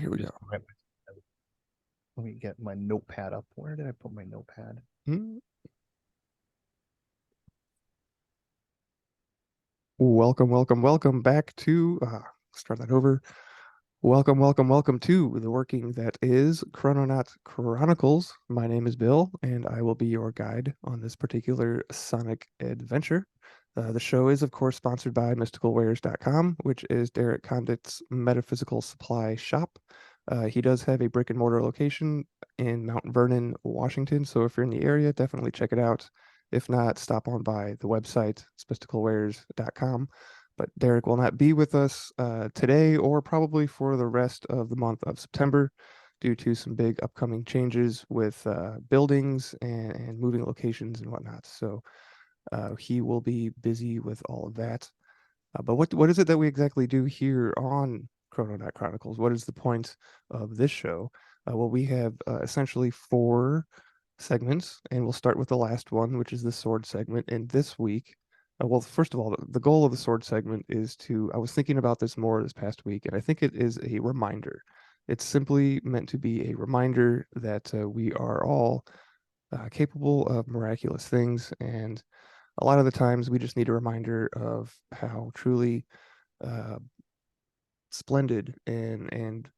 Here we go. Let me get my notepad up. Where did I put my notepad? Welcome back to, start that over. Welcome to the working that is Chrononaut Chronicles. My name is Bill, and I will be your guide on this particular sonic adventure. The show is, of course, sponsored by mysticalwares.com, which is Derek Condit's metaphysical supply shop. He does have a brick and mortar location in Mount Vernon, Washington, so if you're in the area, definitely check it out. If not, stop on by the website, mysticalwares.com. But Derek will not be with us today or probably for the rest of the month of September due to some big upcoming changes with buildings and moving locations and whatnot. So he will be busy with all of that. But what is it that we exactly do here on Chrononaut Chronicles? What is the point of this show? Well, we have essentially 4 segments, and we'll start with the last one, which is the sword segment. And this week, well, first of all, the goal of the sword segment is I was thinking about this more this past week, and I think it is a reminder. It's simply meant to be a reminder that we are all capable of miraculous things, and a lot of the times we just need a reminder of how truly uh, splendid and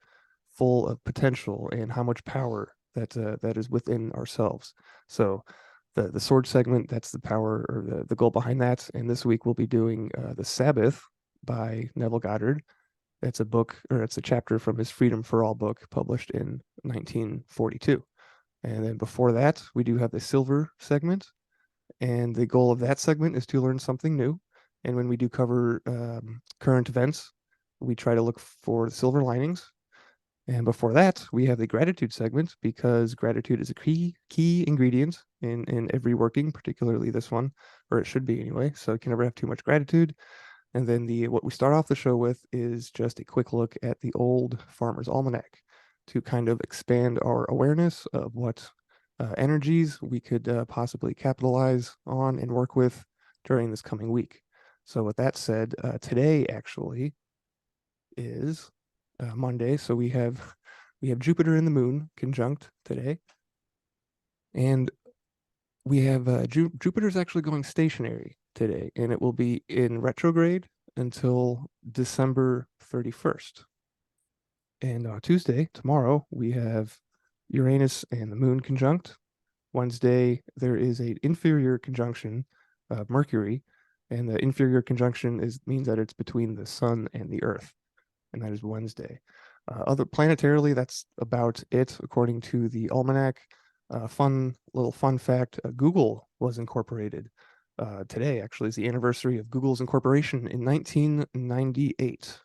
full of potential and how much power that is within ourselves. So the sword segment, that's the power or the goal behind that. And this week we'll be doing the Sabbath by Neville Goddard. It's a book, or it's a chapter from his Freedom for All book published in 1942. And then before that, we do have the silver segment. And the goal of that segment is to learn something new. And when we do cover current events, we try to look for the silver linings. And before that, we have the gratitude segment, because gratitude is a key ingredient in every working, particularly this one, or it should be anyway. So you can never have too much gratitude. And then what we start off the show with is just a quick look at the old Farmer's Almanac to kind of expand our awareness of what energies we could possibly capitalize on and work with during this coming week. So with that said, today actually is Monday, so we have Jupiter and the Moon conjunct today, and we have Jupiter's actually going stationary today, and it will be in retrograde until December 31st. And Tuesday, tomorrow, we have Uranus and the Moon conjunct. Wednesday, there is an inferior conjunction of Mercury, and the inferior conjunction means that it's between the Sun and the Earth, and that is Wednesday. Other planetarily, that's about it according to the Almanac. Fun fact: Google was incorporated today. Actually, is the anniversary of Google's incorporation in 1998.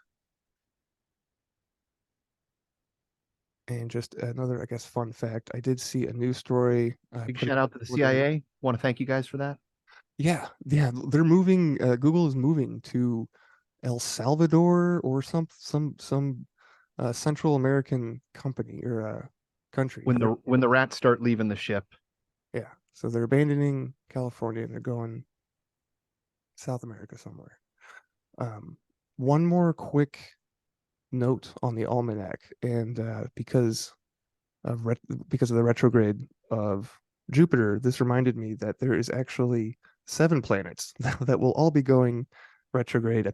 And just another, I guess, fun fact: I did see a news story. Big shout out to the CIA. Want to thank you guys for that. Yeah, they're moving. Google is moving to El Salvador or some Central American company or country. When the rats start leaving the ship. Yeah, so they're abandoning California and they're going South America somewhere. One more quick note on the Almanac, and because of the retrograde of Jupiter, this reminded me that there is actually 7 planets that will all be going retrograde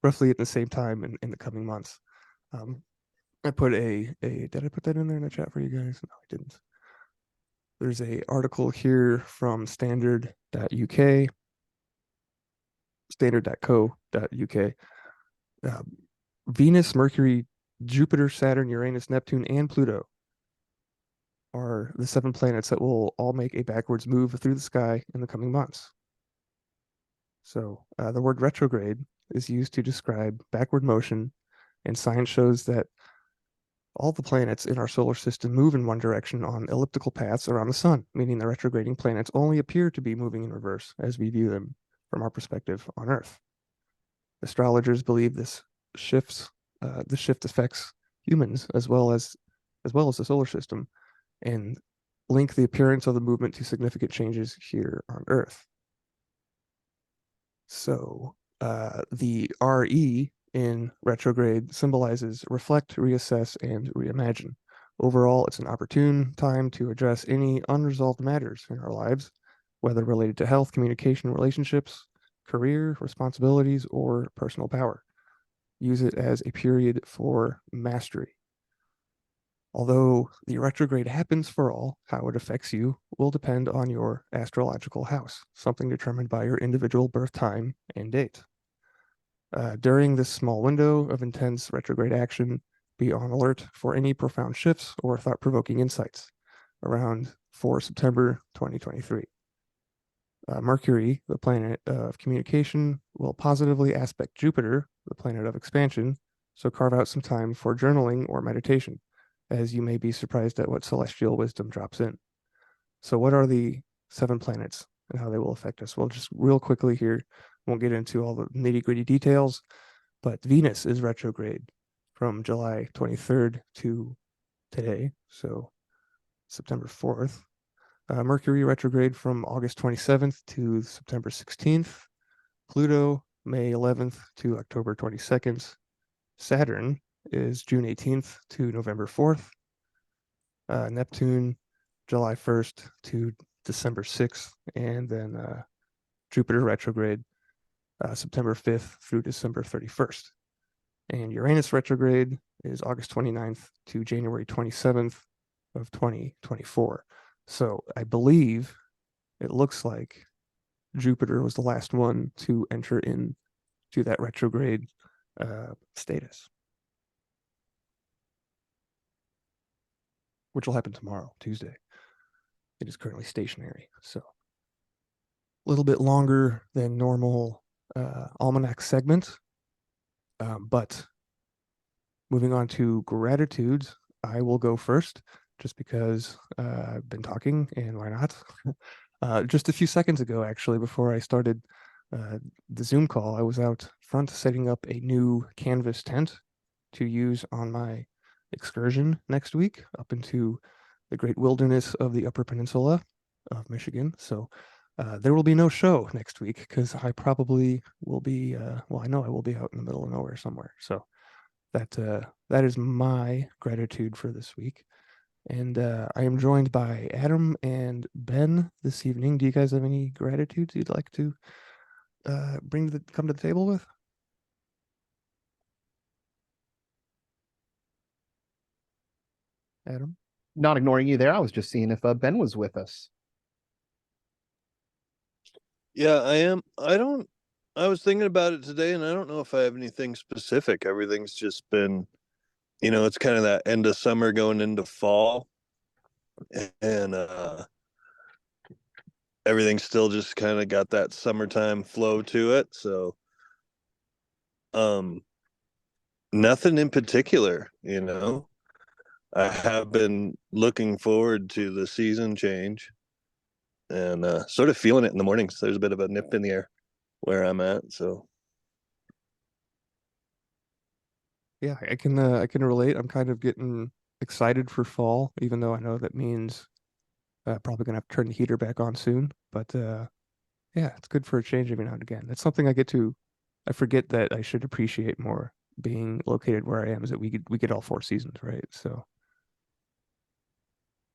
roughly at the same time in the coming months. I put did I put that in there in the chat for you guys? No, I didn't. There's a article here from standard.uk, standard.co.uk. Venus, Mercury, Jupiter, Saturn, Uranus, Neptune, and Pluto are the 7 planets that will all make a backwards move through the sky in the coming months. So the word retrograde is used to describe backward motion, and science shows that all the planets in our solar system move in one direction on elliptical paths around the sun, meaning the retrograding planets only appear to be moving in reverse as we view them from our perspective on Earth. Astrologers believe this shift affects humans as well as the solar system, and link the appearance of the movement to significant changes here on Earth. So the RE in retrograde symbolizes reflect, reassess, and reimagine. Overall, it's an opportune time to address any unresolved matters in our lives, whether related to health, communication, relationships, career, responsibilities, or personal power. Use it as a period for mastery. Although the retrograde happens for all, how it affects you will depend on your astrological house, something determined by your individual birth time and date. During this small window of intense retrograde action, be on alert for any profound shifts or thought-provoking insights around 4 September 2023. Mercury, the planet of communication, will positively aspect Jupiter, the planet of expansion, so carve out some time for journaling or meditation, as you may be surprised at what celestial wisdom drops in. So what are the 7 planets and how they will affect us? Well, just real quickly here, won't get into all the nitty-gritty details, but Venus is retrograde from July 23rd to today, so September 4th. Mercury retrograde from August 27th to September 16th. Pluto, May 11th to October 22nd. Saturn is June 18th to November 4th. Neptune, July 1st to December 6th. And then Jupiter retrograde, September 5th through December 31st. And Uranus retrograde is August 29th to January 27th of 2024. So I believe it looks like Jupiter was the last one to enter into that retrograde status, which will happen tomorrow, Tuesday. It is currently stationary, so a little bit longer than normal Almanac segment. But moving on to gratitudes, I will go first just because I've been talking and why not? Just a few seconds ago, actually, before I started the Zoom call, I was out front setting up a new canvas tent to use on my excursion next week up into the great wilderness of the Upper Peninsula of Michigan. So there will be no show next week because I probably will be, well, I know I will be out in the middle of nowhere somewhere. So that is my gratitude for this week. And I am joined by Adam and Ben this evening. Do you guys have any gratitudes you'd like to come to the table with? Adam? Not ignoring you there. I was just seeing if Ben was with us. Yeah, I am. I was thinking about it today and I don't know if I have anything specific. Everything's just been, it's kind of that end of summer going into fall and everything's still just kind of got that summertime flow to it. So um nothing in particular. I have been looking forward to the season change and sort of feeling it in the mornings. There's a bit of a nip in the air where I'm at. So Yeah, I can relate. I'm kind of getting excited for fall, even though I know that means probably gonna have to turn the heater back on soon. But yeah, it's good for a change every now and again. That's something I forget that I should appreciate more being located where I am, is that we get all 4 seasons, right? So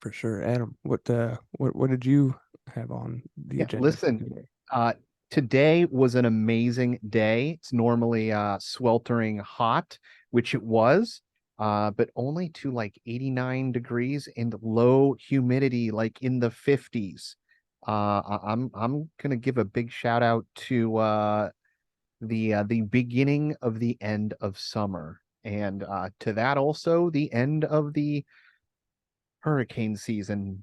for sure. Adam, what did you have on the Yeah, agenda for listen, today? today was an amazing day. It's normally sweltering hot, which it was, but only to like 89 degrees and low humidity, like in the 50s. I'm gonna give a big shout out to the beginning of the end of summer, and to that also the end of the hurricane season,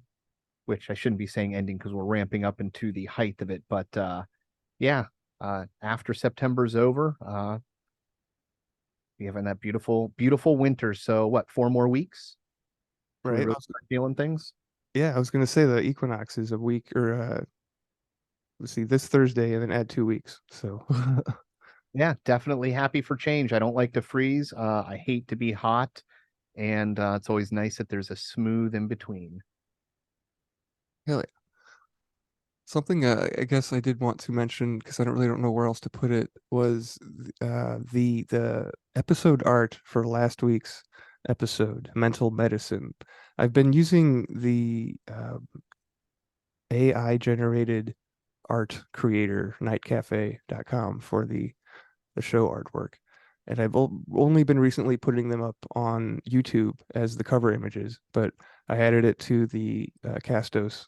which I shouldn't be saying ending because we're ramping up into the height of it. But yeah, after September's over, we having that beautiful, beautiful winter. So what, 4 more weeks? Do we Right? really start feeling things? Yeah, I was gonna say the equinox is a week or let's see, this Thursday and then add 2 weeks. So Yeah, definitely happy for change. I don't like to freeze. I hate to be hot, and it's always nice that there's a smooth in between. hell yeah. Something I guess I did want to mention because I don't know where else to put it was the episode art for last week's episode, Mental Medicine. I've been using the AI generated art creator nightcafe.com for the show artwork. And I've only been recently putting them up on YouTube as the cover images, but I added it to the Castos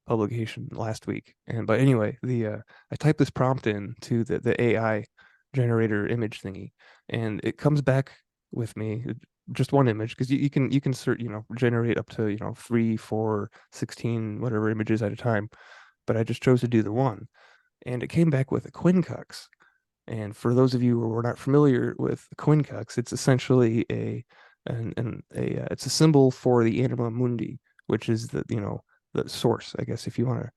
publication last week. And but anyway, the I typed this prompt in to the AI generator image thingy, and it comes back with me just one image because you can generate up to 3, 4, 16 whatever images at a time. But I just chose to do the one, and it came back with a quincux. And for those of you who are not familiar with the quincux, it's essentially it's a symbol for the anima mundi, which is the source, I guess, if you want to.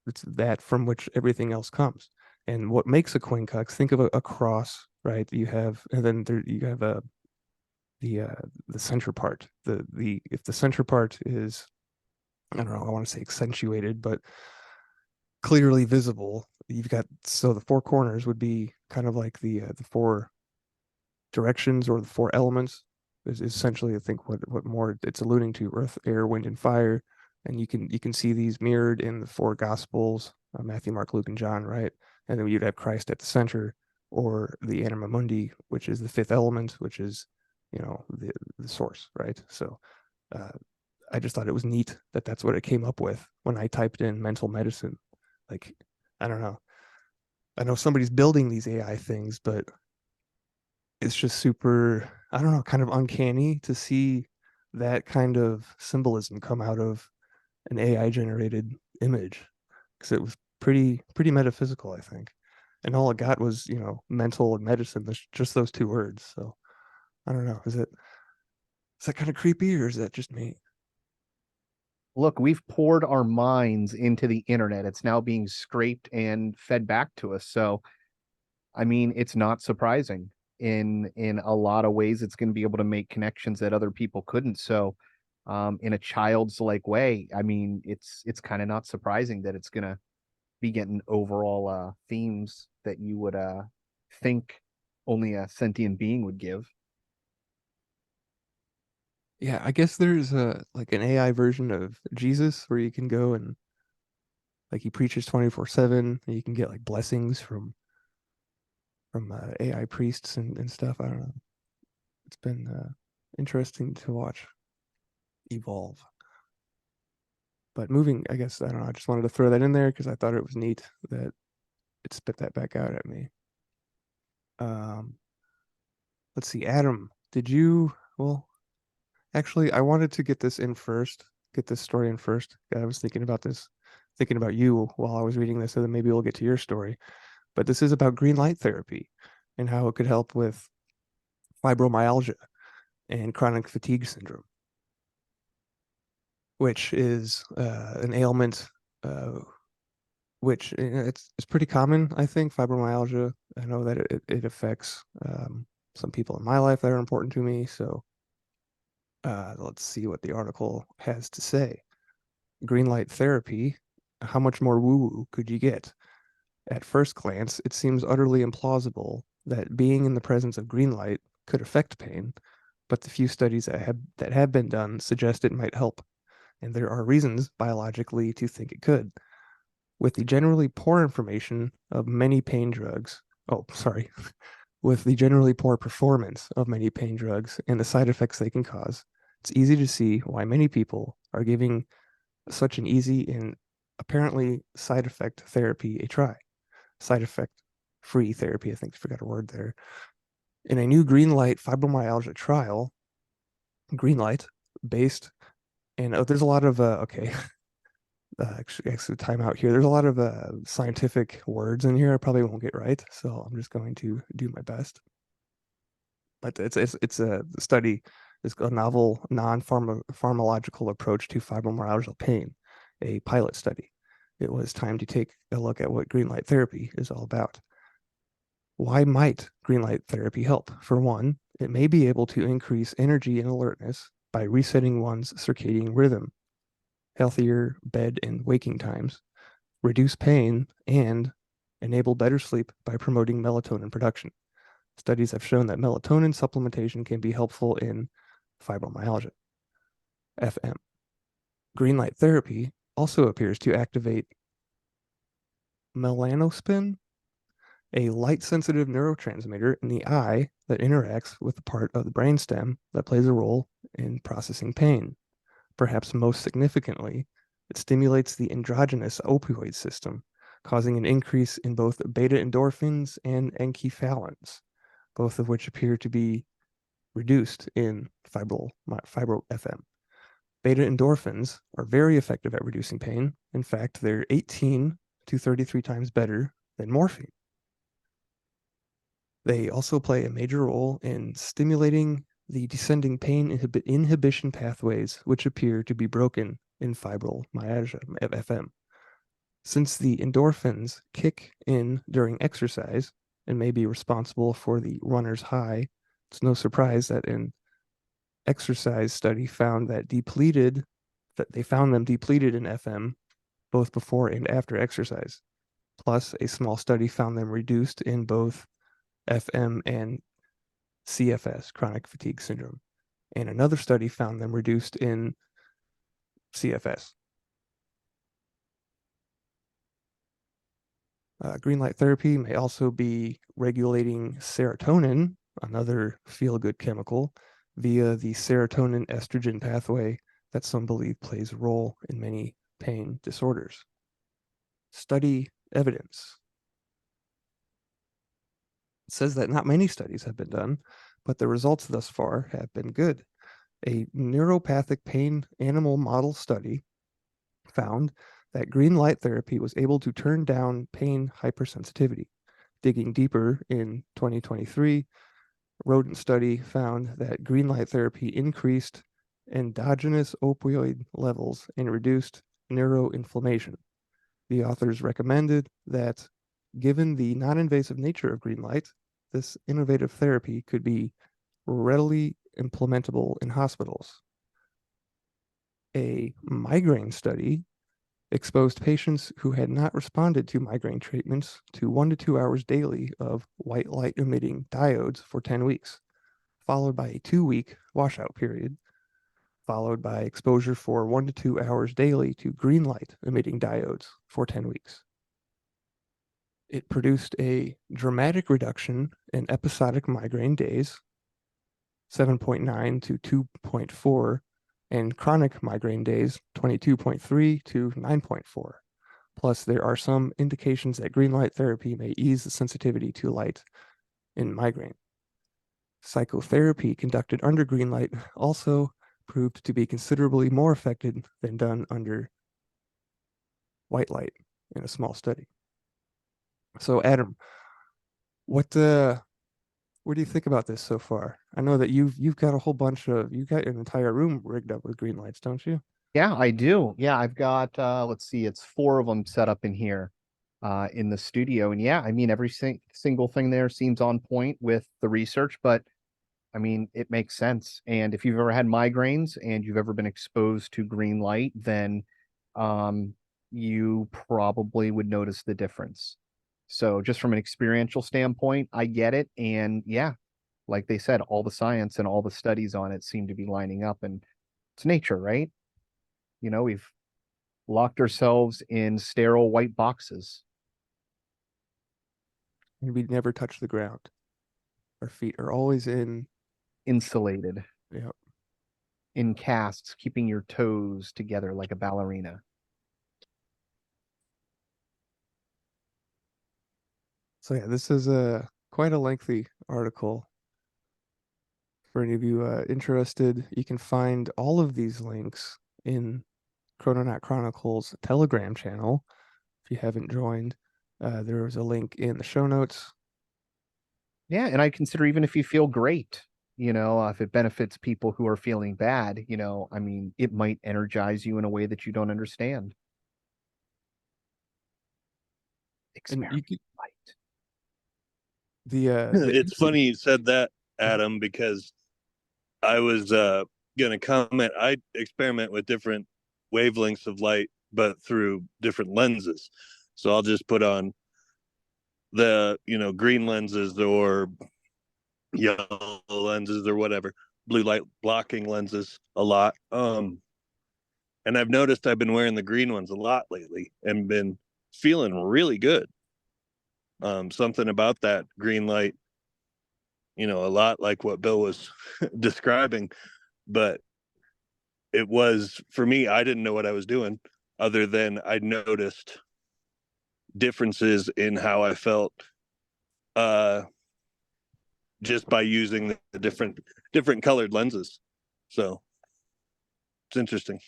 It's that from which everything else comes. And what makes a quincux? Think of a cross, right? You have, and then there you have the center part. The if the center part is, I don't know, I want to say accentuated, but clearly visible. You've got, so the four corners would be kind of like the four directions or the four elements is essentially, I think, what more it's alluding to: earth, air, wind, and fire. And you can see these mirrored in the four gospels, Matthew, Mark, Luke, and John, right? And then you'd have Christ at the center, or the anima mundi, which is the fifth element, which is the source, right? So uh, I just thought it was neat that that's what it came up with when I typed in mental medicine. Like, I don't know. I know somebody's building these AI things, but it's just super, I don't know, kind of uncanny to see that kind of symbolism come out of an AI generated image, because it was pretty metaphysical, I think. And all it got was, mental and medicine. There's just those two words. So I don't know. Is that kind of creepy, or is that just me? Look, we've poured our minds into the internet. It's now being scraped and fed back to us. So, I mean, it's not surprising. In a lot of ways, it's going to be able to make connections that other people couldn't. So, in a child's like way, I mean, it's kind of not surprising that it's going to be getting overall themes that you would think only a sentient being would give. Yeah, I guess there's a like an AI version of Jesus where you can go and like he preaches 24/7, and you can get like blessings from AI priests and stuff. I don't know. It's been interesting to watch evolve. But moving, I guess, I don't know. I just wanted to throw that in there because I thought it was neat that it spit that back out at me. Um, let's see, Adam, did you? Well, actually, I wanted to get this in first, get this story in first. I was thinking about this, thinking about you while I was reading this, and then maybe we'll get to your story. But this is about green light therapy and how it could help with fibromyalgia and chronic fatigue syndrome, which is an ailment which it's pretty common, I think, fibromyalgia. I know that it affects some people in my life that are important to me. So let's see what the article has to say. Green light therapy. How much more woo-woo could you get? At first glance, it seems utterly implausible that being in the presence of green light could affect pain, but the few studies that have been done suggest it might help, and there are reasons biologically to think it could. With the generally poor information of many pain drugs, oh, sorry, with the generally poor performance of many pain drugs and the side effects they can cause, it's easy to see why many people are giving such an easy and apparently side effect therapy a try. Side effect free therapy, I think I forgot a word there. In a new green light fibromyalgia trial, green light based, and there's a lot of, okay, actually time out here. There's a lot of scientific words in here I probably won't get right, so I'm just going to do my best. But it's a study. It's a novel non-pharmacological approach to fibromyalgia pain, a pilot study. It was time to take a look at what green light therapy is all about. Why might green light therapy help? For one, it may be able to increase energy and alertness by resetting one's circadian rhythm, healthier bed and waking times, reduce pain, and enable better sleep by promoting melatonin production. Studies have shown that melatonin supplementation can be helpful in fibromyalgia. FM. Green light therapy also appears to activate melanospin, a light-sensitive neurotransmitter in the eye that interacts with the part of the brainstem that plays a role in processing pain. Perhaps most significantly, it stimulates the endogenous opioid system, causing an increase in both beta endorphins and enkephalins, both of which appear to be reduced in fibro-FM. Beta endorphins are very effective at reducing pain. In fact, they're 18 to 33 times better than morphine. They also play a major role in stimulating the descending pain inhibition pathways, which appear to be broken in fibromyalgia FM. Since the endorphins kick in during exercise and may be responsible for the runner's high, it's no surprise that an exercise study found that they found them depleted in FM both before and after exercise. Plus, a small study found them reduced in both FM and CFS, chronic fatigue syndrome. And another study found them reduced in CFS. Green light therapy may also be regulating serotonin, another feel-good chemical, via the serotonin estrogen pathway that some believe plays a role in many pain disorders. Study evidence. It says that not many studies have been done, but the results thus far have been good. A neuropathic pain animal model study found that green light therapy was able to turn down pain hypersensitivity. Digging deeper in 2023, a rodent study found that green light therapy increased endogenous opioid levels and reduced neuroinflammation. The authors recommended that, given the non-invasive nature of green light, this innovative therapy could be readily implementable in hospitals. A migraine study exposed patients who had not responded to migraine treatments to 1 to 2 hours daily of white light emitting diodes for 10 weeks, followed by a 2-week washout period, followed by exposure for 1 to 2 hours daily to green light emitting diodes for 10 weeks. It produced a dramatic reduction in episodic migraine days, 7.9 to 2.4, and chronic migraine days, 22.3 to 9.4. Plus, there are some indications that green light therapy may ease the sensitivity to light in migraine. Psychotherapy conducted under green light also proved to be considerably more effective than done under white light in a small study. So, Adam, what do you think about this so far? I know that you've got a whole bunch of you've got an entire room rigged up with green lights, don't you? Yeah, I do. Yeah, I've got let's see, it's 4 of them set up in here in the studio. And yeah, I mean every single thing there seems on point with the research, but I mean it makes sense. And if you've ever had migraines and you've ever been exposed to green light, then you probably would notice the difference. So just from an experiential standpoint, I get it. And yeah, like they said, all the science and all the studies on it seem to be lining up, and it's nature, right? We've locked ourselves in sterile white boxes. And we never touch the ground. Our feet are always Insulated yeah. in casts, keeping your toes together like a ballerina. So yeah, this is quite a lengthy article. For any of you interested, you can find all of these links in Chrononaut Chronicles Telegram channel. If you haven't joined, there is a link in the show notes. Yeah, and I consider even if you feel great, if it benefits people who are feeling bad, I mean, it might energize you in a way that you don't understand. And you Experiment could, light. the It's funny you said that, Adam, because I was gonna comment. I experiment with different wavelengths of light but through different lenses. So I'll just put on the, green lenses or yellow lenses or whatever, blue light blocking lenses a lot. And I've noticed I've been wearing the green ones a lot lately and been feeling really good. Something about that green light, a lot like what Bill was describing, but it was, for me, I didn't know what I was doing other than I noticed differences in how I felt just by using the different colored lenses. So it's interesting.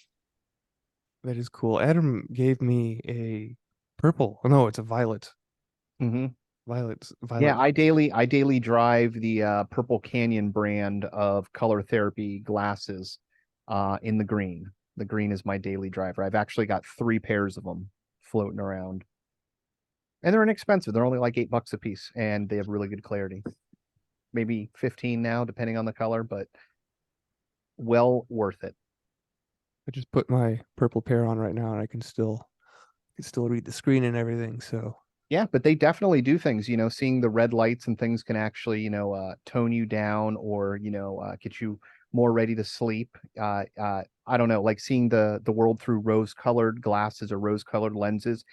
That is cool. Adam gave me a purple. Oh, no, it's a violet. Mm-hmm. Violet. Yeah, I daily drive the Purple Canyon brand of color therapy glasses in the green. The green is my daily driver. I've actually got 3 pairs of them floating around. And they're inexpensive. They're only like $8 a piece, and they have really good clarity. Maybe 15 now, depending on the color, but well worth it. I just put my purple pair on right now, and I can still read the screen and everything. So Yeah, but they definitely do things, seeing the red lights and things can actually, tone you down or, get you more ready to sleep. I don't know, like seeing the world through rose-colored glasses or rose-colored lenses.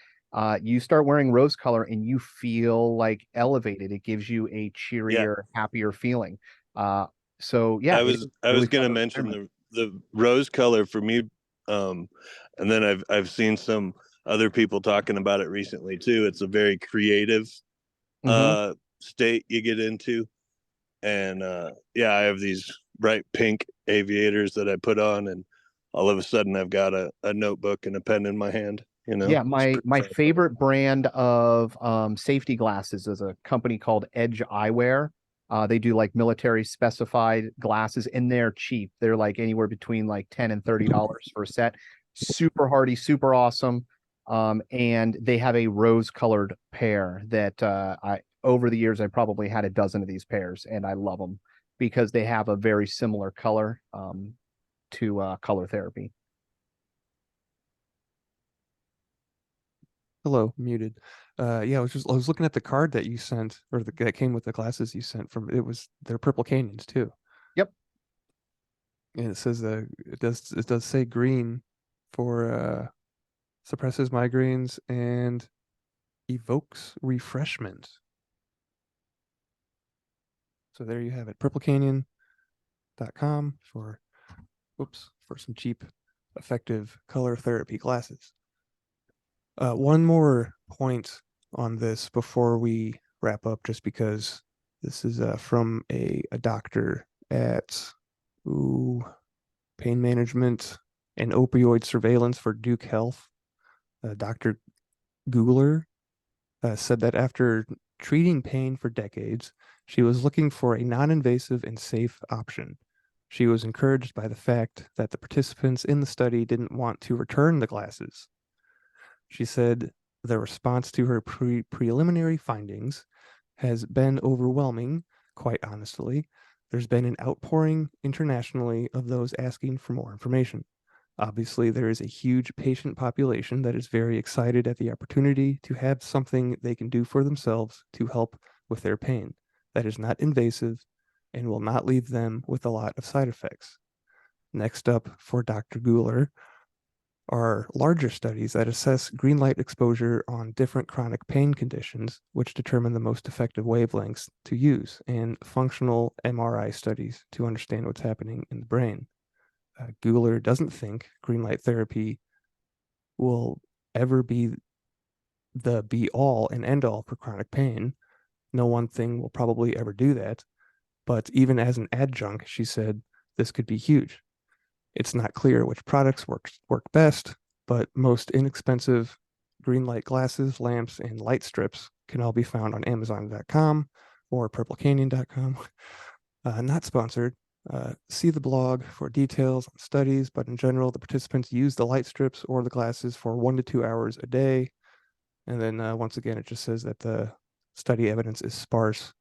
You start wearing rose color and you feel like elevated. It gives you a cheerier, happier feeling. So yeah, I was really going to fun mention experiment. the rose color for me, and then I've seen some other people talking about it recently too. It's a very creative Mhm. state you get into, and I have these bright pink aviators that I put on, and all of a sudden I've got a notebook and a pen in my hand. Yeah, It's my pretty fun. favorite brand of safety glasses is a company called Edge Eyewear. They do like military specified glasses, and they're cheap. They're like anywhere between like $10 and $30 for a set. Super hardy, super awesome. And they have a rose-colored pair that I over the years I probably had a dozen of these pairs, and I love them because they have a very similar color to color therapy. hello, muted. Yeah, I was looking at the card that you sent, or that came with the glasses you sent from. They're Purple Canyons too, Yep. and it says it does say green for suppresses migraines and evokes refreshment. So there you have it, purplecanyon.com for some cheap, effective color therapy glasses. One more point on this before we wrap up, just because this is from a doctor at pain management and opioid surveillance for Duke Health. Dr. Googler said that after treating pain for decades, she was looking for a non-invasive and safe option. She was encouraged by the fact that the participants in the study didn't want to return the glasses. She said the response to her preliminary findings has been overwhelming, quite honestly. There's been an outpouring internationally of those asking for more information. Obviously, there is a huge patient population that is very excited at the opportunity to have something they can do for themselves to help with their pain that is not invasive and will not leave them with a lot of side effects. Next up for Dr. Guler are larger studies that assess green light exposure on different chronic pain conditions, which determine the most effective wavelengths to use, and functional MRI studies to understand what's happening in the brain. Guler doesn't think green light therapy will ever be the be all and end all for chronic pain. No one thing will probably ever do that. But even as an adjunct, she said this could be huge. It's not clear which products work best, but most inexpensive green light glasses, lamps, and light strips can all be found on Amazon.com or PurpleCanyon.com. Not sponsored. See the blog for details on studies, but in general, the participants use the light strips or the glasses for 1 to 2 hours a day. And then once again, it just says that the study evidence is sparse,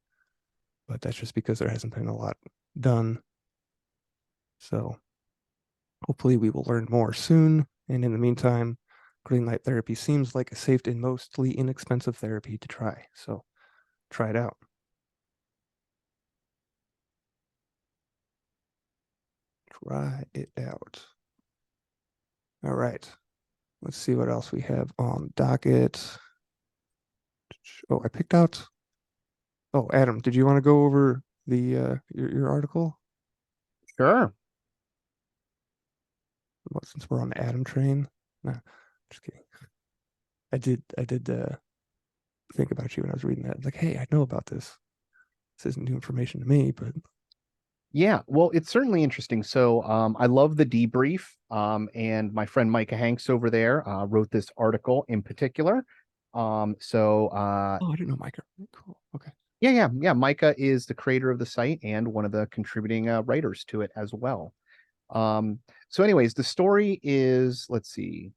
but that's just because there hasn't been a lot done. So hopefully we will learn more soon. And in the meantime, green light therapy seems like a safe and mostly inexpensive therapy to try. So try it out. Try it out. All right. Let's see what else we have on docket. Oh, I picked out. Oh, Adam, did you want to go over the your article? Sure. Well, since we're on the Adam train. No, just kidding. I did think about you when I was reading that. Like, hey, I know about this. This isn't new information to me, but Yeah, well, it's certainly interesting. So I love the debrief. And my friend Micah Hanks over there wrote this article in particular. So oh, I didn't know Micah. Cool. Okay. yeah. Micah is the creator of the site and one of the contributing writers to it as well. So anyways, the story is, let's see.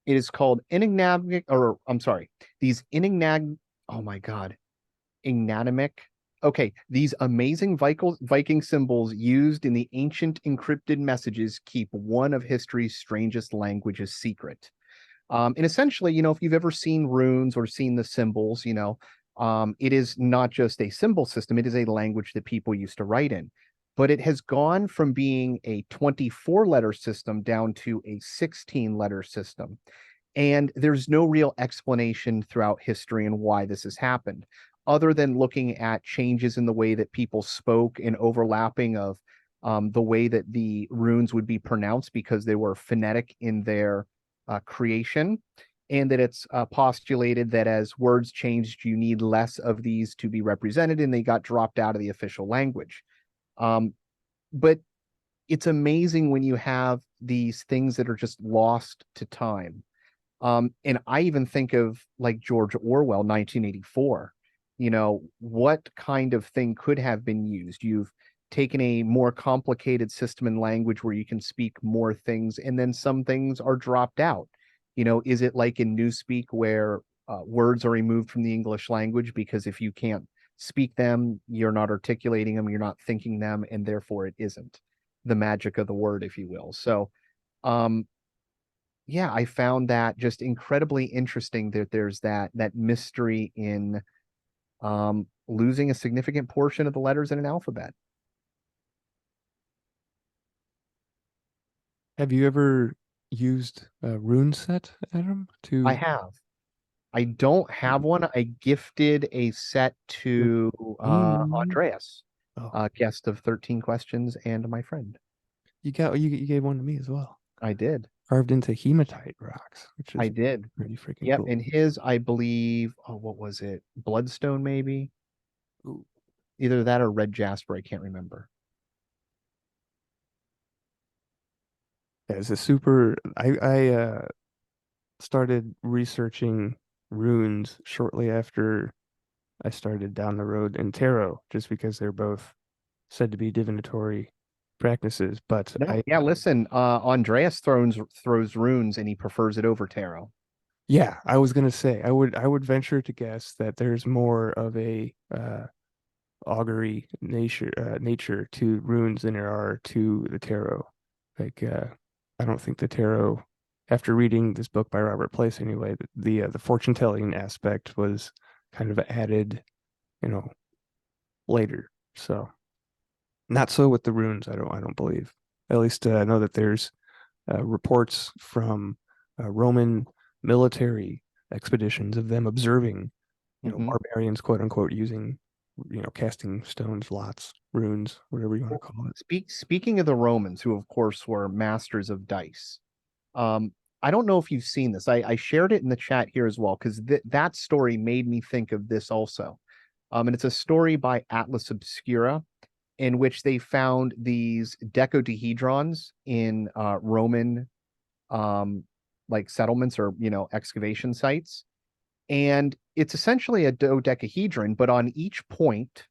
It is called Enigmatic, or I'm sorry, these oh my God, Enigmatic. Okay, these amazing Viking symbols used in the ancient encrypted messages keep one of history's strangest languages secret. And essentially, if you've ever seen runes or seen the symbols, it is not just a symbol system, it is a language that people used to write in. But it has gone from being a 24 letter system down to a 16 letter system. And there's no real explanation throughout history and why this has happened, other than looking at changes in the way that people spoke and overlapping of the way that the runes would be pronounced because they were phonetic in their creation. And that it's postulated that as words changed, you need less of these to be represented, and they got dropped out of the official language. But it's amazing when you have these things that are just lost to time. And I even think of like George Orwell, 1984. What kind of thing could have been used? You've taken a more complicated system and language where you can speak more things, and then some things are dropped out. Is it like in Newspeak where words are removed from the English language because if you can't speak them, you're not articulating them, you're not thinking them, and therefore it isn't the magic of the word, if you will. So, yeah, I found that just incredibly interesting that there's that mystery in losing a significant portion of the letters in an alphabet. Have you ever used a rune set, Adam? I To have. I don't have one. I gifted a set to Mm. Andreas, Oh, guest of 13 Questions, and my friend. you gave one to me as well. I did. Carved into hematite rocks, which I is did. pretty freaking Yep. cool. And his, I believe, oh, what was it? Bloodstone, maybe? Ooh. Either that or red jasper. I can't remember. Yeah, it's a super. I started researching runes shortly after I started down the road in tarot, just because they're both said to be divinatory practices. But No, yeah, listen, Andreas throws runes and he prefers it over tarot. yeah, I was gonna say I would venture to guess that there's more of a augury nature to runes than there are to the tarot. Like I don't think the tarot, after reading this book by Robert Place anyway, the fortune telling aspect was kind of added, you know, later. So not so with the runes. I don't believe. At least I know that there's reports from Roman military expeditions of them observing, Hmm. barbarians, quote unquote, using, casting stones, lots, runes, whatever you want to call it. Speaking of the Romans, who of course were masters of dice, um, I don't know if you've seen this. I shared it in the chat here as well because that story made me think of this also. And it's a story by Atlas Obscura in which they found these dodecahedrons in Roman like settlements or excavation sites, and it's essentially a dodecahedron, but on each point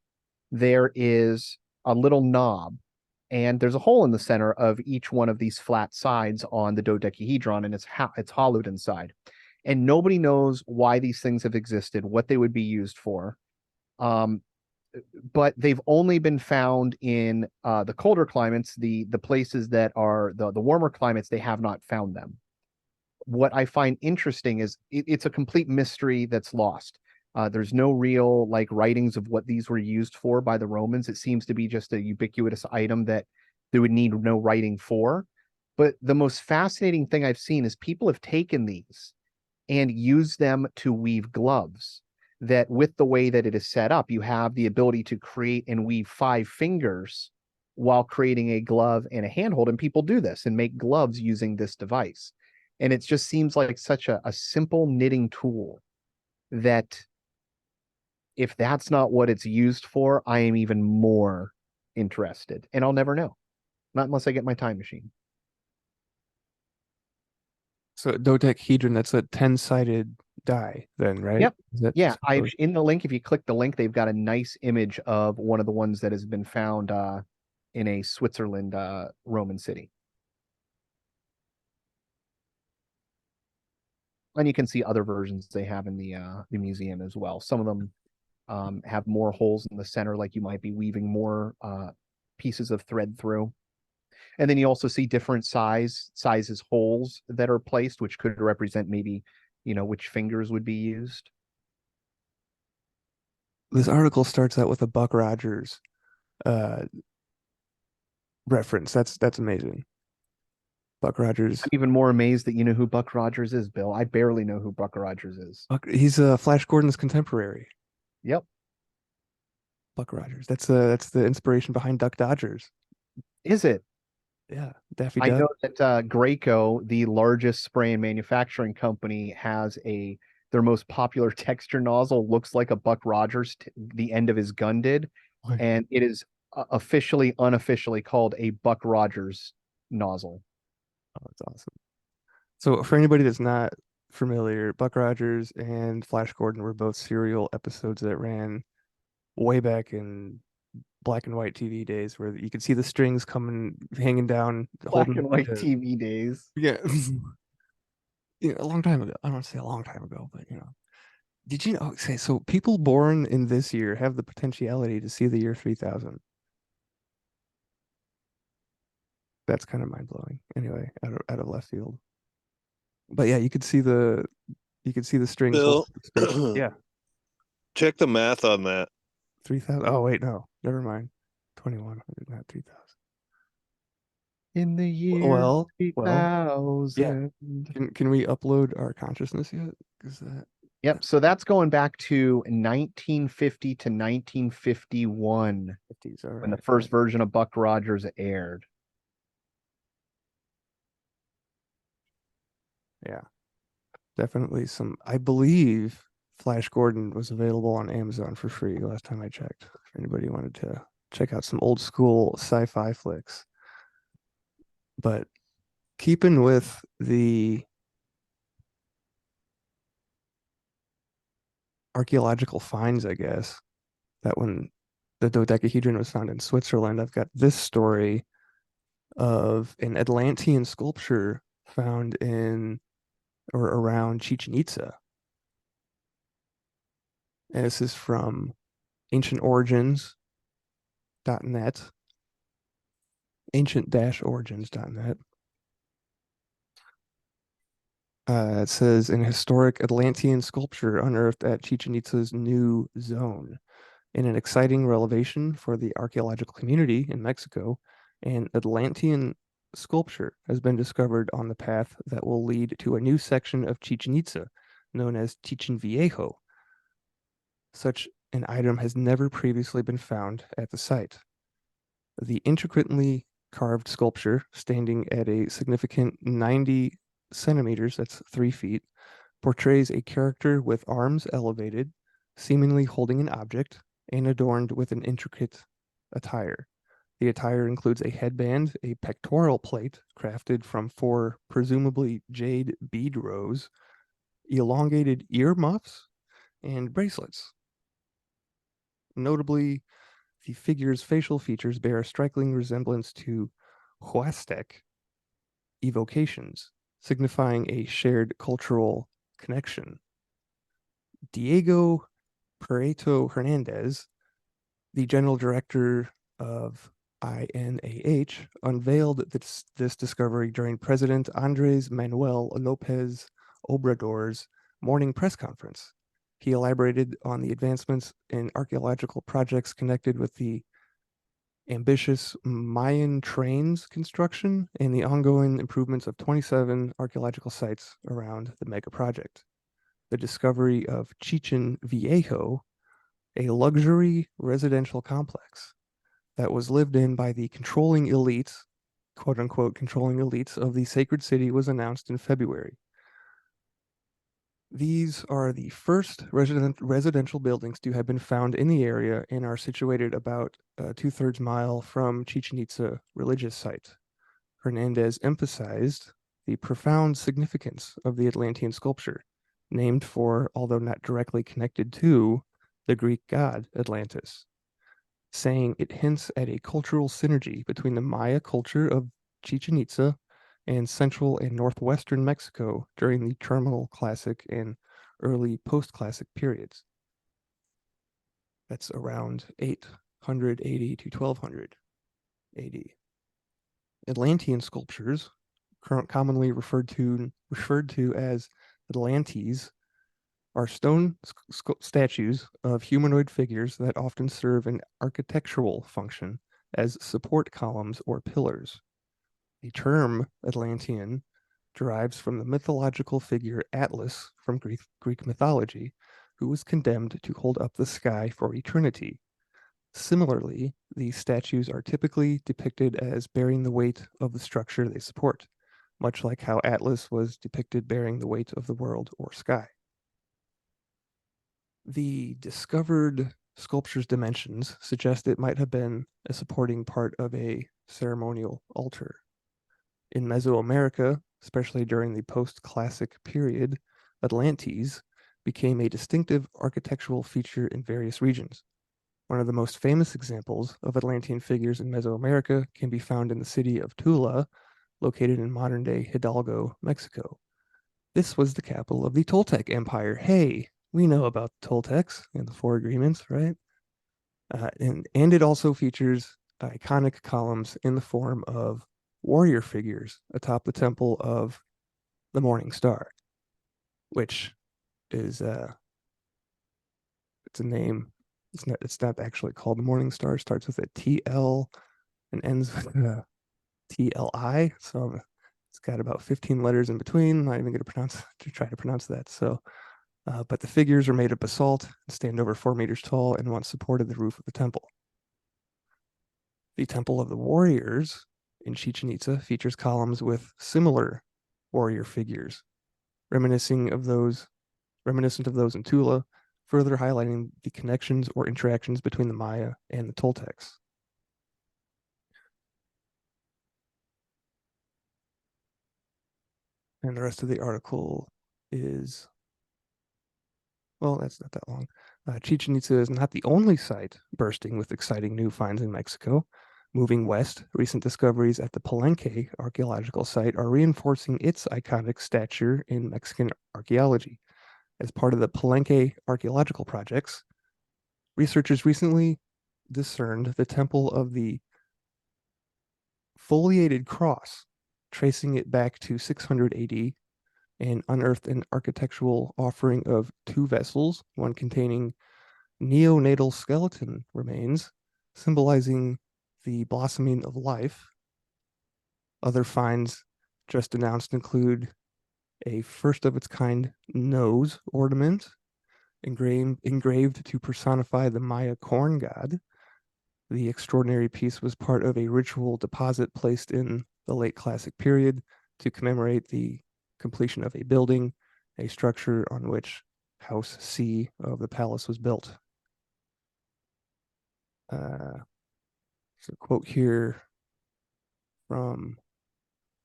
there is a little knob, and there's a hole in the center of each one of these flat sides on the dodecahedron, and it's hollowed inside. And nobody knows why these things have existed, what they would be used for. Um, but they've only been found in the colder climates. The places that are the warmer climates, they have not found them. What I find interesting is it's a complete mystery that's lost. There's no real like writings of what these were used for by the Romans. It seems to be just a ubiquitous item that they would need no writing for. But the most fascinating thing I've seen is people have taken these and used them to weave gloves. That with the way that it is set up, you have the ability to create and weave 5 fingers while creating a glove and a handhold. And people do this and make gloves using this device. And it just seems like such a simple knitting tool that if that's not what it's used for, I am even more interested. And I'll never know. Not unless I get my time machine. So dodecahedron, that's a 10-sided die then, right? Yep. Is that Yeah, I've supposed- in the link, if you click the link, they've got a nice image of one of the ones that has been found in a Switzerland Roman city. And you can see other versions they have in the museum as well. Some of them have more holes in the center, like you might be weaving more pieces of thread through. And then you also see different sizes holes that are placed, which could represent maybe, which fingers would be used. This article starts out with a Buck Rogers uh reference. That's amazing. Buck Rogers. I'm even more amazed that you know who Buck Rogers is, Bill. I barely know who Buck Rogers is. He's Flash Gordon's contemporary. Yep. Buck Rogers. That's the inspiration behind Duck Dodgers. Is it? Yeah, Daffy I Duck. know that Graco, the largest spray and manufacturing company, has their most popular texture nozzle looks like a Buck Rogers, the end of his gun did, and it is officially, unofficially called a Buck Rogers nozzle. Oh, that's awesome. So for anybody that's not familiar, Buck Rogers and Flash Gordon were both serial episodes that ran way back in black and white TV days, where you could see the strings coming, hanging down, Black holding and white the- TV days. Yeah. Yeah, a long time ago. I don't want to say a long time ago, but did you know? Okay, so people born in this year have the potentiality to see the year 3000. That's kind of mind blowing. Anyway, out of left field. But yeah, you could see the strings. Bill, Yeah, check the math on that. 3000. Oh wait, no, never mind. 2100, not 3000. In the year Well, 3000. can we upload our consciousness yet? Is that Yep. So that's going back to 1950 to 1951 50s? All when the right. first version of Buck Rogers aired. Yeah, definitely some. I believe Flash Gordon was available on Amazon for free last time I checked. If anybody wanted to check out some old school sci-fi flicks. But keeping with the archaeological finds, I guess, that when the dodecahedron was found in Switzerland, I've got this story of an Atlantean sculpture found in or around Chichen Itza. And this is from ancientorigins.net, ancient-origins.net. It says an historic Atlantean sculpture unearthed at Chichen Itza's new zone. In an exciting revelation for the archaeological community in Mexico, an Atlantean sculpture has been discovered on the path that will lead to a new section of Chichen Itza, known as Chichen Viejo. Such an item has never previously been found at the site. The intricately carved sculpture, standing at a significant 90 centimeters, that's 3 feet, portrays a character with arms elevated, seemingly holding an object, and adorned with an intricate attire. The attire includes a headband, a pectoral plate crafted from 4 presumably jade bead rows, elongated ear muffs, and bracelets. Notably, the figure's facial features bear a striking resemblance to Huastec evocations, signifying a shared cultural connection. Diego Pareto Hernandez, The general director of INAH unveiled this discovery during President Andres Manuel Lopez Obrador's morning press conference. He elaborated on the advancements in archaeological projects connected with the ambitious Mayan trains construction and the ongoing improvements of 27 archaeological sites around the mega project. The discovery of Chichen Viejo, a luxury residential complex that was lived in by the controlling elites, quote unquote, controlling elites of the sacred city, was announced in February. These are the first residential buildings to have been found in the area and are situated about 2/3 mile from Chichen Itza religious site. Hernandez emphasized the profound significance of the Atlantean sculpture, named for, although not directly connected to, the Greek god Atlantis, saying it hints at a cultural synergy between the Maya culture of Chichen Itza and central and northwestern Mexico during the terminal classic and early post-classic periods. That's around 880 to 1200 AD. Atlantean sculptures, commonly referred to as Atlantes, are stone statues of humanoid figures that often serve an architectural function as support columns or pillars. The term Atlantean derives from the mythological figure Atlas from Greek mythology, who was condemned to hold up the sky for eternity. Similarly, these statues are typically depicted as bearing the weight of the structure they support, much like how Atlas was depicted bearing the weight of the world or sky. The discovered sculpture's dimensions suggest it might have been a supporting part of a ceremonial altar. In Mesoamerica, especially during the post-classic period, Atlantes became a distinctive architectural feature in various regions. One of the most famous examples of Atlantean figures in Mesoamerica can be found in the city of Tula, located in modern-day Hidalgo, Mexico. This was the capital of the Toltec Empire. Hey, we know about the Toltecs and the Four Agreements, right? And it also features iconic columns in the form of warrior figures atop the temple of the Morning Star, which is it's a name. It's not actually called the Morning Star. It starts with a TL and ends with a TLI. So it's got about 15 letters in between. I'm not even going to try to pronounce that. So, but the figures are made of basalt, stand over 4 meters tall, and once supported the roof of the temple. The Temple of the Warriors in Chichen Itza features columns with similar warrior figures, reminiscent of those in Tula, further highlighting the connections or interactions between the Maya and the Toltecs. And the rest of the article is, well, that's not that long. Chichen Itza is not the only site bursting with exciting new finds in Mexico. Moving west, recent discoveries at the Palenque archaeological site are reinforcing its iconic stature in Mexican archaeology. As part of the Palenque archaeological projects, researchers recently discerned the temple of the foliated cross, tracing it back to 600 AD, and unearthed an architectural offering of 2 vessels, one containing neonatal skeleton remains, symbolizing the blossoming of life. Other finds just announced include a first of its kind nose ornament engraved to personify the Maya corn god. The extraordinary piece was part of a ritual deposit placed in the late classic period to commemorate the completion of a building, a structure on which House C of the palace was built. So a quote here from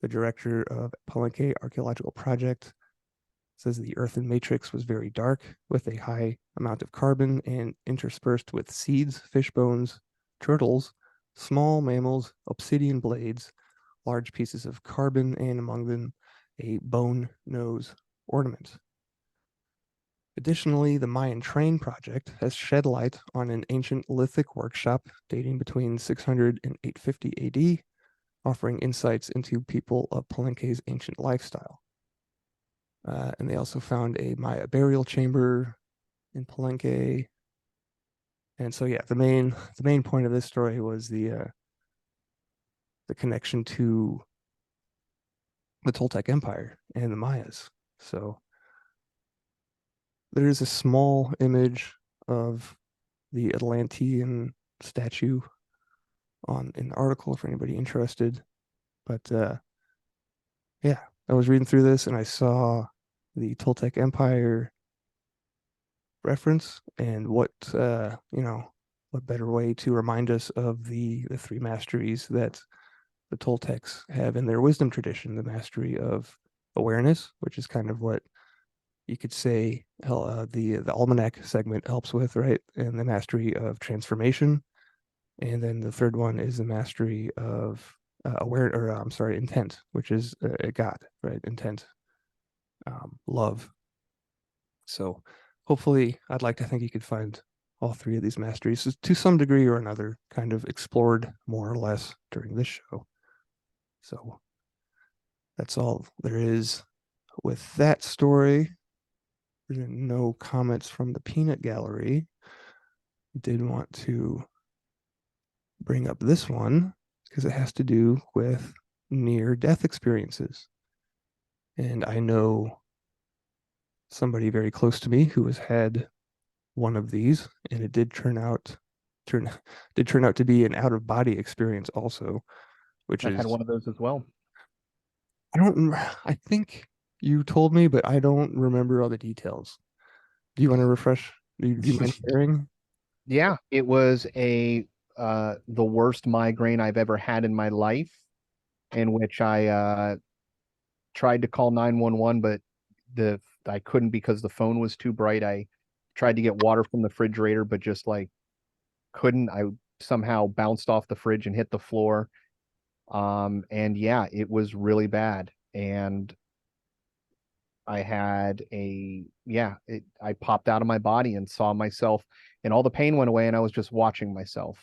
the director of Palenque Archaeological Project. It says the earthen matrix was very dark with a high amount of carbon and interspersed with seeds, fish bones, turtles, small mammals, obsidian blades, large pieces of carbon, and among them a bone nose ornament. Additionally, the Mayan Train project has shed light on an ancient lithic workshop dating between 600 and 850 AD, offering insights into people of Palenque's ancient lifestyle. And they also found a Maya burial chamber in Palenque. And so, yeah, the main point of this story was the connection to the Toltec Empire and the Mayas. So there is a small image of the Atlantean statue in the article for anybody interested. But yeah, I was reading through this and I saw the Toltec Empire reference, and what what better way to remind us of the three masteries that the Toltecs have in their wisdom tradition: the mastery of awareness, which is kind of what you could say the Almanac segment helps with, right? And the mastery of transformation, and then the third one is the mastery of intent, which is God, right? Intent, love. So hopefully, I'd like to think you could find all three of these masteries to some degree or another kind of explored more or less during this show. So that's all there is with that story. No comments from the peanut gallery. Did want to bring up this one because it has to do with near-death experiences. And I know somebody very close to me who has had one of these, and it did turn out to be an out-of-body experience also, which I've is had one of those as well. I think you told me, but I don't remember all the details. Do you want to refresh? Do you mind sharing? Yeah, it was the worst migraine I've ever had in my life, in which I tried to call 911, but I couldn't because the phone was too bright. I tried to get water from the refrigerator, but just like couldn't. I somehow bounced off the fridge and hit the floor. And yeah, it was really bad. And I had I popped out of my body and saw myself, and all the pain went away, and I was just watching myself.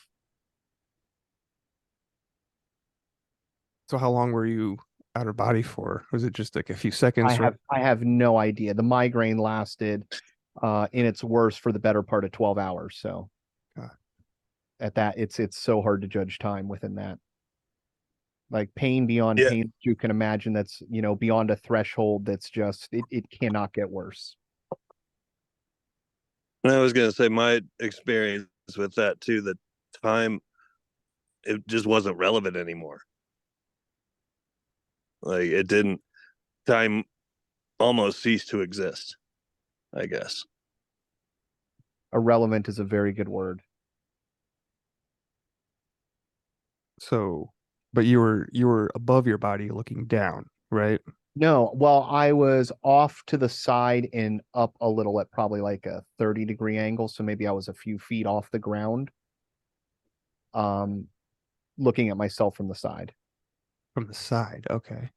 So how long were you out of body for? Was it just like a few seconds? I have no idea. The migraine lasted in its worst for the better part of 12 hours. So God. at that, it's so hard to judge time within that. Like pain beyond Yeah. pain you can imagine, that's beyond a threshold that's just it cannot get worse. And I was going to say my experience with that too, the time, it just wasn't relevant anymore. Like it didn't, time almost ceased to exist, I guess. Irrelevant is a very good word. So, but you were above your body looking down, right? No, well, I was off to the side and up a little at probably like a 30-degree angle, so maybe I was a few feet off the ground, looking at myself from the side. From the side, okay.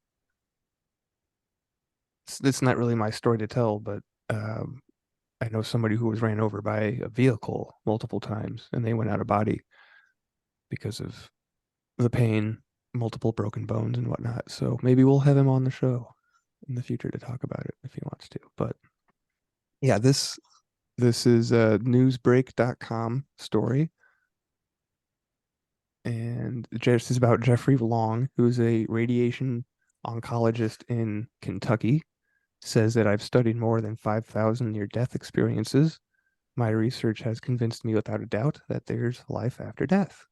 It's not really my story to tell, but I know somebody who was ran over by a vehicle multiple times, and they went out of body because of the pain, multiple broken bones and whatnot. So maybe we'll have him on the show in the future to talk about it if he wants to. But yeah, this is a newsbreak.com story. And this is about Jeffrey Long, who's a radiation oncologist in Kentucky. Says that I've studied more than 5,000 near-death experiences. My research has convinced me without a doubt that there's life after death.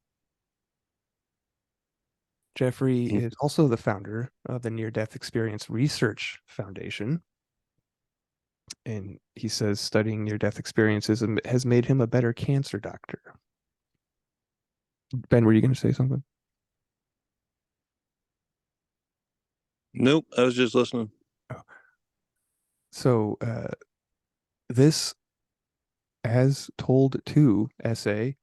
Jeffrey is also the founder of the Near Death Experience Research Foundation. And he says studying near death experiences has made him a better cancer doctor. Ben, were you going to say something? Nope, I was just listening. Oh. So this As Told To essay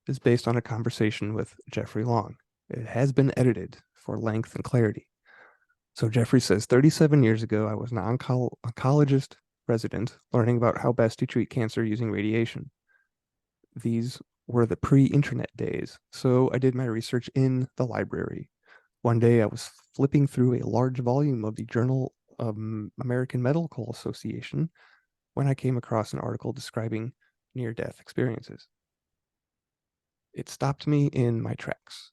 is based on a conversation with Jeffrey Long. It has been edited for length and clarity. So Jeffrey says, 37 years ago, I was an oncologist resident learning about how best to treat cancer using radiation. These were the pre-internet days, so I did my research in the library. One day I was flipping through a large volume of the Journal of American Medical Association when I came across an article describing near-death experiences. It stopped me in my tracks.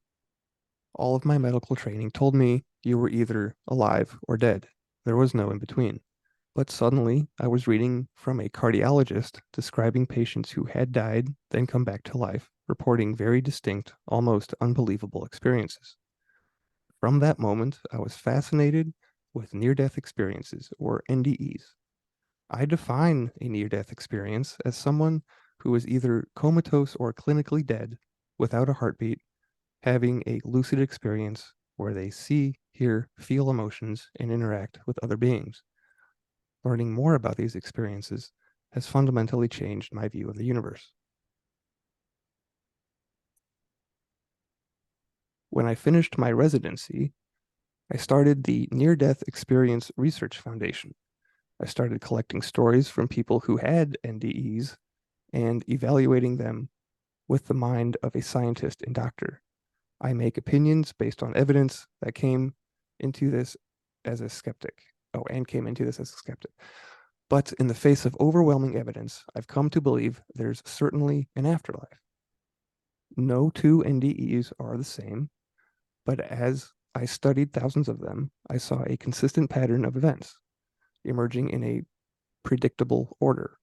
All of my medical training told me you were either alive or dead. There was no in between. But suddenly, I was reading from a cardiologist describing patients who had died, then come back to life, reporting very distinct, almost unbelievable experiences. From that moment, I was fascinated with near-death experiences, or NDEs. I define a near-death experience as someone who is either comatose or clinically dead without a heartbeat, having a lucid experience where they see, hear, feel emotions, and interact with other beings. Learning more about these experiences has fundamentally changed my view of the universe. When I finished my residency, I started the Near Death Experience Research Foundation. I started collecting stories from people who had NDEs and evaluating them with the mind of a scientist and doctor. I make opinions based on evidence that came into this as a skeptic. But in the face of overwhelming evidence, I've come to believe there's certainly an afterlife. No two NDEs are the same, but as I studied thousands of them, I saw a consistent pattern of events emerging in a predictable order.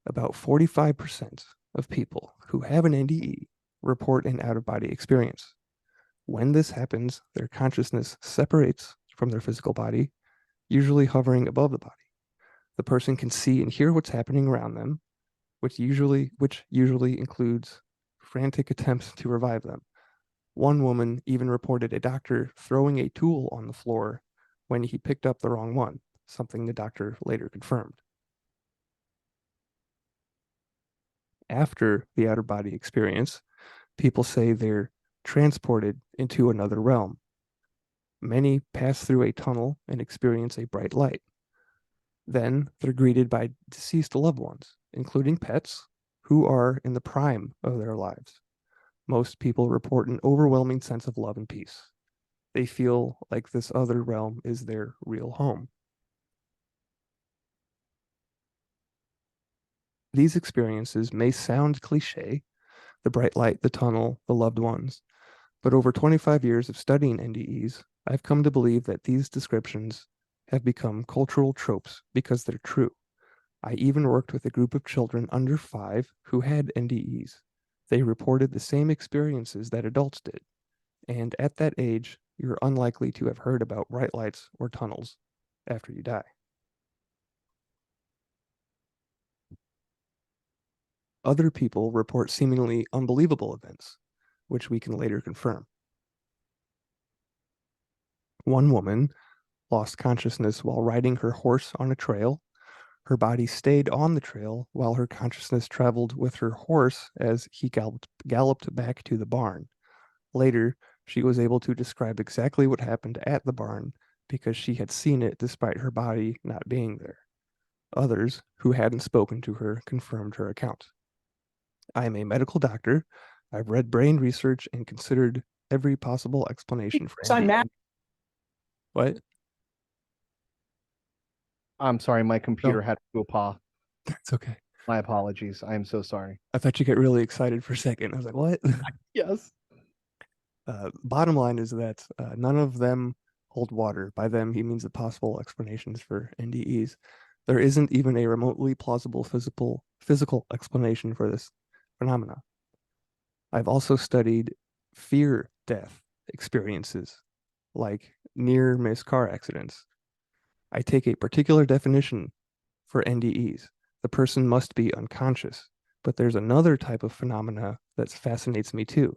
About 45% of people who have an NDE report an out-of-body experience. When this happens, their consciousness separates from their physical body, usually hovering above the body. The person can see and hear what's happening around them, which usually includes frantic attempts to revive them. One woman even reported a doctor throwing a tool on the floor when he picked up the wrong one, something the doctor later confirmed. After the out-of-body experience, people say they're transported into another realm. Many pass through a tunnel and experience a bright light. Then they're greeted by deceased loved ones, including pets, who are in the prime of their lives. Most people report an overwhelming sense of love and peace. They feel like this other realm is their real home. These experiences may sound cliche, the bright light, the tunnel, the loved ones, but over 25 years of studying NDEs, I've come to believe that these descriptions have become cultural tropes because they're true. I even worked with a group of children under 5 who had NDEs. They reported the same experiences that adults did, and at that age, you're unlikely to have heard about bright lights or tunnels after you die. Other people report seemingly unbelievable events, which we can later confirm. One woman lost consciousness while riding her horse on a trail. Her body stayed on the trail while her consciousness traveled with her horse as he galloped back to the barn. Later, she was able to describe exactly what happened at the barn because she had seen it despite her body not being there. Others, who hadn't spoken to her, confirmed her account. I am a medical doctor. I've read brain research and considered every possible explanation for NDE. What? I'm sorry, my computer had to pause. It's okay. My apologies. I am so sorry. I thought you got really excited for a second. I was like, what? Yes. Bottom line is that none of them hold water. By them, he means the possible explanations for NDEs. There isn't even a remotely plausible physical explanation for this phenomena. I've also studied fear death experiences, like near-miss car accidents. I take a particular definition for NDEs. The person must be unconscious, but there's another type of phenomena that fascinates me too,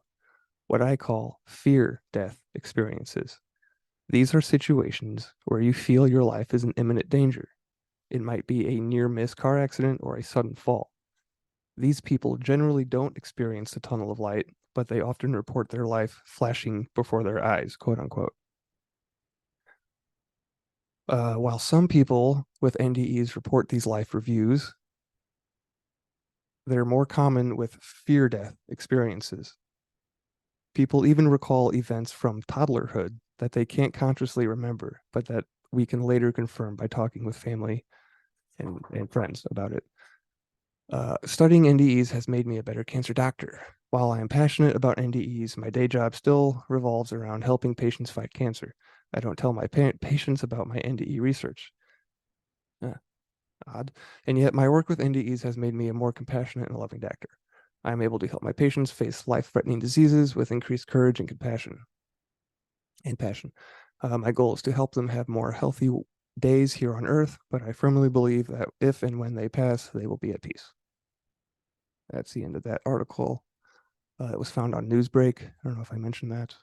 what I call fear death experiences. These are situations where you feel your life is in imminent danger. It might be a near-miss car accident or a sudden fall. These people generally don't experience the tunnel of light, but they often report their life flashing before their eyes, quote unquote. While some people with NDEs report these life reviews, they're more common with fear death experiences. People even recall events from toddlerhood that they can't consciously remember, but that we can later confirm by talking with family and friends about it. Studying NDEs has made me a better cancer doctor. While I am passionate about NDEs, my day job still revolves around helping patients fight cancer. I don't tell my patients about my NDE research. Odd. And yet my work with NDEs has made me a more compassionate and loving doctor. I am able to help my patients face life-threatening diseases with increased courage and compassion and passion. My goal is to help them have more healthy days here on Earth, but I firmly believe that if and when they pass, they will be at peace. That's the end of that article. It was found on Newsbreak. I don't know if I mentioned that.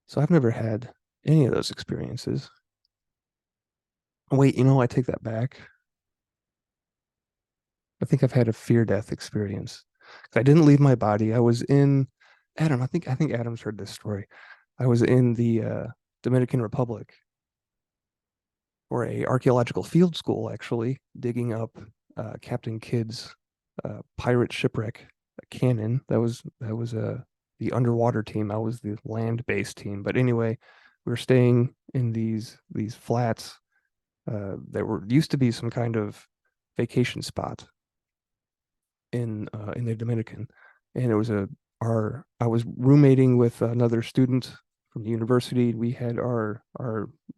So I've never had any of those experiences. Wait, I take that back. I think I've had a fear death experience. I didn't leave my body. I was in Adam. I think Adam's heard this story. I was in the Dominican Republic for a archaeological field school, actually digging up Captain Kidd's pirate shipwreck cannon. That was the underwater team. I was the land-based team. But anyway, we were staying in these flats that were used to be some kind of vacation spot in the Dominican, and it was I was roommating with another student from the university. We had our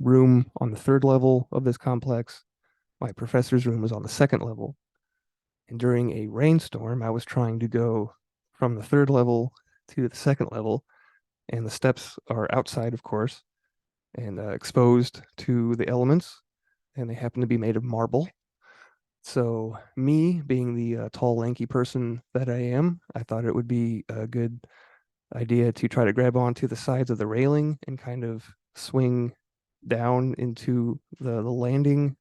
room on the third level of this complex. My professor's room was on the second level. And during a rainstorm, I was trying to go from the third level to the second level, and the steps are outside, of course, and exposed to the elements, and they happen to be made of marble. So, me being the tall, lanky person that I am, I thought it would be a good idea to try to grab onto the sides of the railing and kind of swing down into the landing,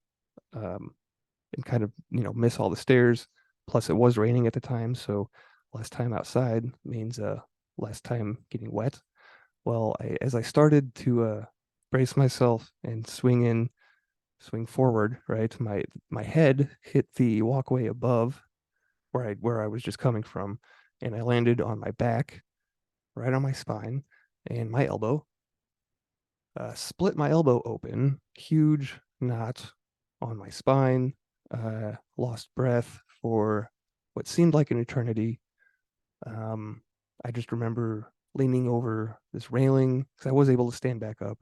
and kind of, miss all the stairs. Plus, it was raining at the time, so less time outside means less time getting wet. Well, as I started to brace myself and swing forward, right? My head hit the walkway above where I was just coming from, and I landed on my back, right on my spine, and my elbow. Split my elbow open, huge knot on my spine. Lost breath for what seemed like an eternity. I just remember leaning over this railing because I was able to stand back up,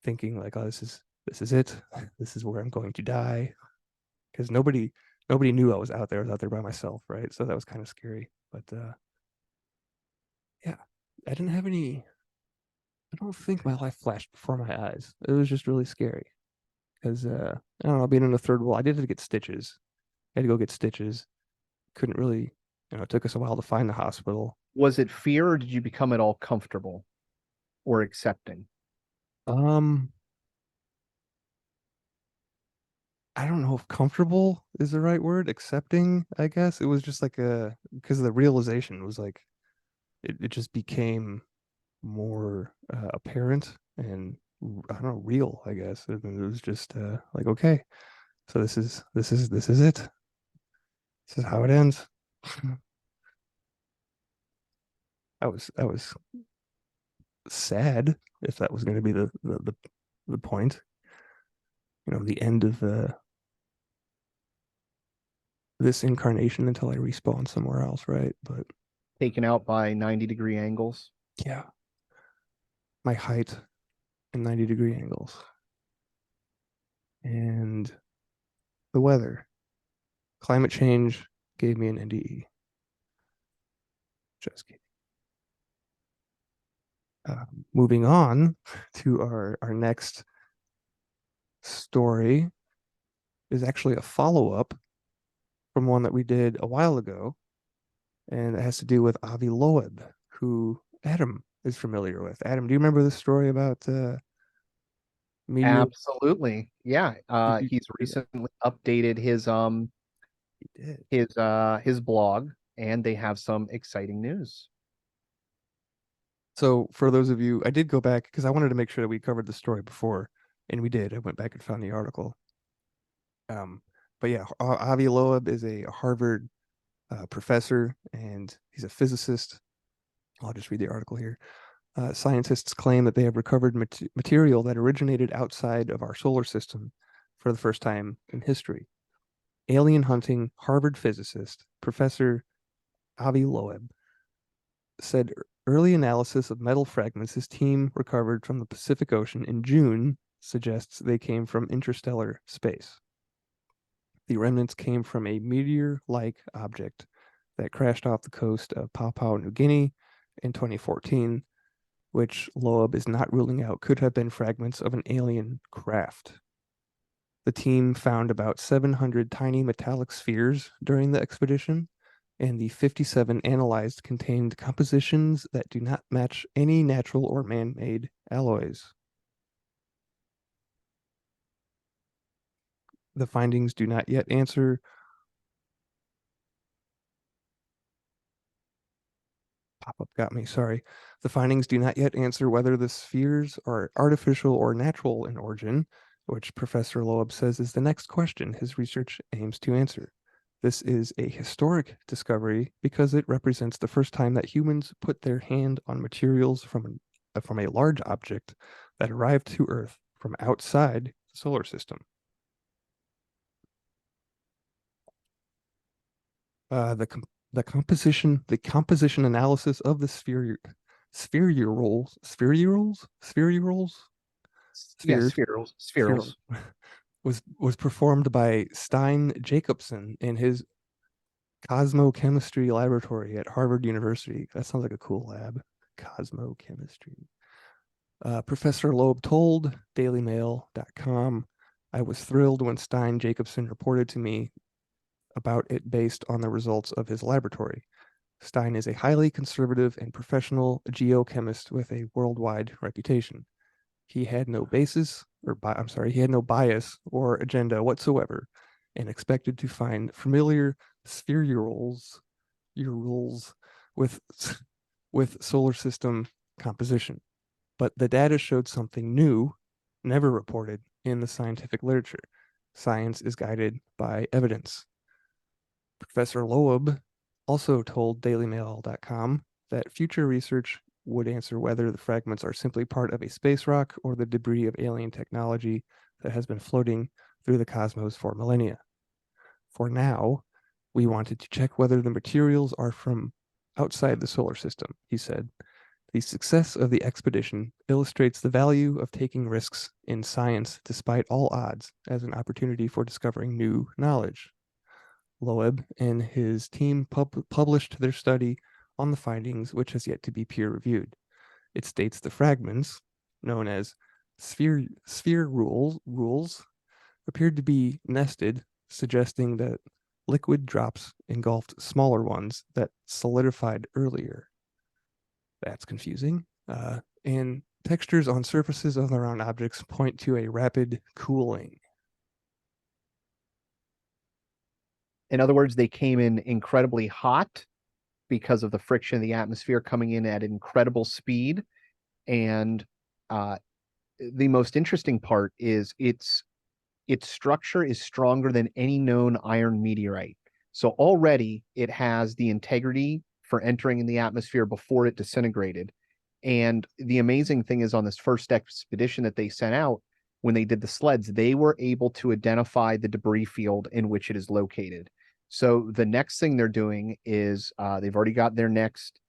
thinking like, "Oh, this is it. This is where I'm going to die." Because nobody knew I was out there. I was out there by myself, right? So that was kind of scary. But yeah, I didn't have any. I don't think my life flashed before my eyes. It was just really scary because I don't know, being in the third world, I did have to get stitches. I had to go get stitches. Couldn't really, it took us a while to find the hospital. Was it fear, or did you become at all comfortable or accepting? Um, I don't know if comfortable is the right word. Accepting, I guess. It was just like because the realization was like it just became more apparent and I don't know, real, I guess. It was just like, okay, so this is it. This is how it ends. I was sad if that was going to be the point, the end of this incarnation until I respawn somewhere else, right? But Taken out by 90-degree angles? yeah, my height and 90-degree angles and the weather, climate change gave me an NDE. Just kidding. Moving on to our next story is actually a follow-up from one that we did a while ago, and it has to do with Avi Loeb, who Adam is familiar with. Adam, do you remember this story about meteor? Absolutely. Yeah. Did you He's do that? recently updated He did. his his blog, and they have some exciting news. So for those of you, I did go back because I wanted to make sure that we covered the story before, and we did. I went back and found the article. But yeah, Avi Loeb is a Harvard professor, and he's a physicist. I'll just read the article here. Scientists claim that they have recovered material that originated outside of our solar system for the first time in history. Alien hunting Harvard physicist Professor Avi Loeb said early analysis of metal fragments his team recovered from the Pacific Ocean in June suggests they came from interstellar space. The remnants came from a meteor-like object that crashed off the coast of Papua New Guinea in 2014, which Loeb is not ruling out could have been fragments of an alien craft. The team found about 700 tiny metallic spheres during the expedition, and the 57 analyzed contained compositions that do not match any natural or man-made alloys. The findings do not yet answer pop-up got me, sorry. The findings do not yet answer whether the spheres are artificial or natural in origin, which Professor Loeb says is the next question his research aims to answer. This is a historic discovery because it represents the first time that humans put their hand on materials from a large object that arrived to Earth from outside the solar system. The composition analysis of the spherules Yes, spheres spherules. was performed by Stein Jacobson in his cosmochemistry laboratory at Harvard University. That sounds like a cool lab. Cosmochemistry. Professor Loeb told DailyMail.com, I was thrilled when Stein Jacobson reported to me about it based on the results of his laboratory. Stein is a highly conservative and professional geochemist with a worldwide reputation. He had no he had no bias or agenda whatsoever, and expected to find familiar spherules with with solar system composition. But the data showed something new, never reported in the scientific literature. Science is guided by evidence. Professor Loeb also told DailyMail.com that future research would answer whether the fragments are simply part of a space rock or the debris of alien technology that has been floating through the cosmos for millennia. For now, we wanted to check whether the materials are from outside the solar system, he said. The success of the expedition illustrates the value of taking risks in science despite all odds as an opportunity for discovering new knowledge. Loeb and his team published their study on the findings, which has yet to be peer-reviewed. It states the fragments, known as spherules, appeared to be nested, suggesting that liquid drops engulfed smaller ones that solidified earlier. That's confusing. And textures on surfaces of the round objects point to a rapid cooling. In other words, they came in incredibly hot because of the friction of the atmosphere coming in at incredible speed. And the most interesting part is its structure is stronger than any known iron meteorite. So already it has the integrity for entering in the atmosphere before it disintegrated. And the amazing thing is on this first expedition that they sent out, when they did the sleds, they were able to identify the debris field in which it is located. So the next thing they're doing is they've already got their next,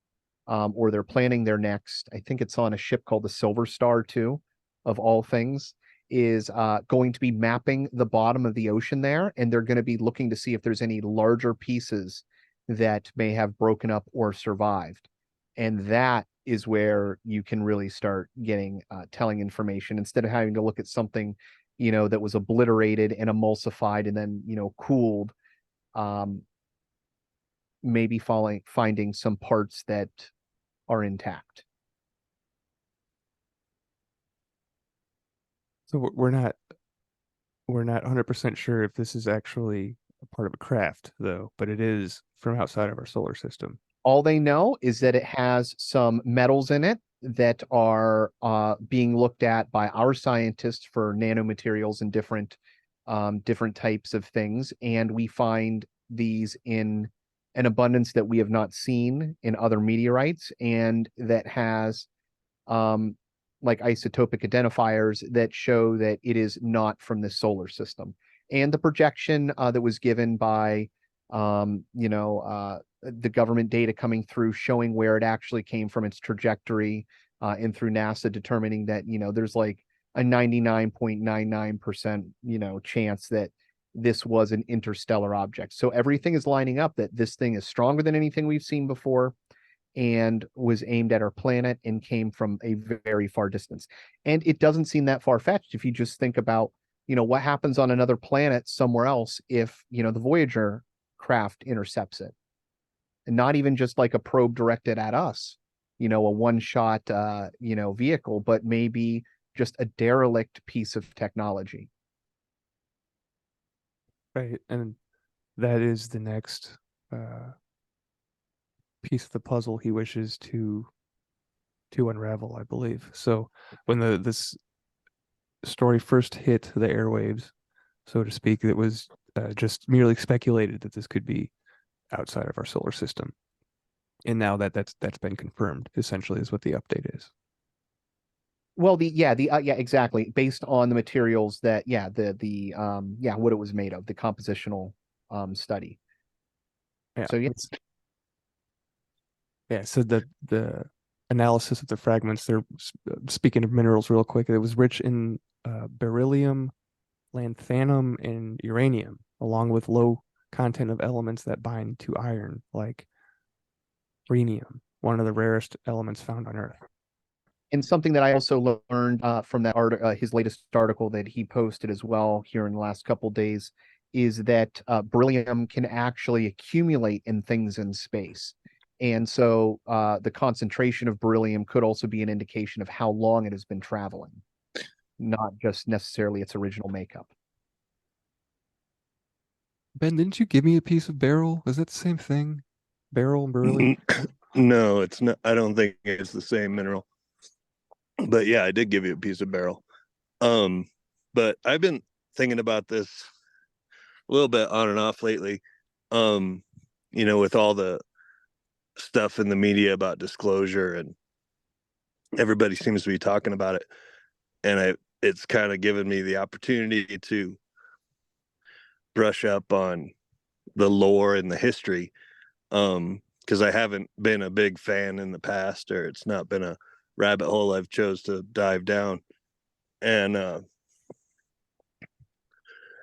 or they're planning their next, I think it's on a ship called the Silver Star too, of all things, is going to be mapping the bottom of the ocean there. And they're going to be looking to see if there's any larger pieces that may have broken up or survived. And that is where you can really start getting telling information instead of having to look at something, that was obliterated and emulsified and then, cooled. Maybe finding some parts that are intact. So we're not 100% sure if this is actually a part of a craft, though, but it is from outside of our solar system. All they know is that it has some metals in it that are being looked at by our scientists for nanomaterials and different types of things, and we find these in an abundance that we have not seen in other meteorites, and that has like isotopic identifiers that show that it is not from the solar system. And the projection that was given by the government data coming through showing where it actually came from, its trajectory, and through NASA determining that, there's like a 99.99%, chance that this was an interstellar object. So everything is lining up that this thing is stronger than anything we've seen before and was aimed at our planet and came from a very far distance. And it doesn't seem that far-fetched if you just think about, what happens on another planet somewhere else if, the Voyager craft intercepts it. And not even just like a probe directed at us, a one-shot, vehicle, but maybe just a derelict piece of technology. Right. And that is the next piece of the puzzle he wishes to unravel, I believe. So when this story first hit the airwaves, so to speak, it was just merely speculated that this could be outside of our solar system. And now that's been confirmed, essentially, is what the update is. Well, exactly. Based on the materials that, what it was made of, the compositional study. Yeah. So So the analysis of the fragments, they're speaking of minerals real quick, it was rich in beryllium, lanthanum, and uranium, along with low content of elements that bind to iron, like rhenium, one of the rarest elements found on Earth. And something that I also learned from that his latest article that he posted as well here in the last couple of days, is that beryllium can actually accumulate in things in space. And so the concentration of beryllium could also be an indication of how long it has been traveling, not just necessarily its original makeup. Ben, didn't you give me a piece of beryl? Is that the same thing? Beryl and beryllium? No, it's not. I don't think it's the same mineral. But yeah, I did give you a piece of beryl. But I've been thinking about this a little bit on and off lately. With all the stuff in the media about disclosure, and everybody seems to be talking about it. And it's kind of given me the opportunity to brush up on the lore and the history. Because I haven't been a big fan in the past, or it's not been a rabbit hole I've chose to dive down. And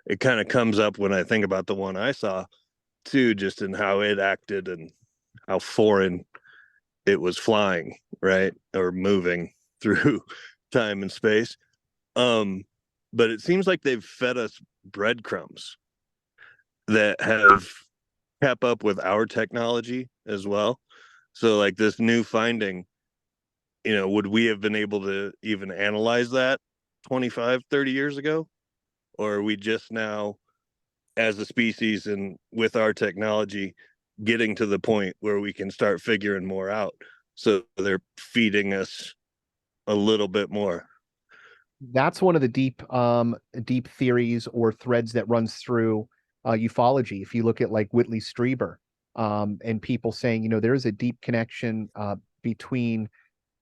it kind of comes up when I think about the one I saw too, just in how it acted and how foreign it was flying, right? Or moving through time and space. But it seems like they've fed us breadcrumbs that have kept up with our technology as well. So like this new finding, would we have been able to even analyze that 25, 30 years ago? Or are we just now, as a species and with our technology, getting to the point where we can start figuring more out? So they're feeding us a little bit more. That's one of the deep theories or threads that runs through ufology. If you look at like Whitley Strieber, and people saying, there is a deep connection between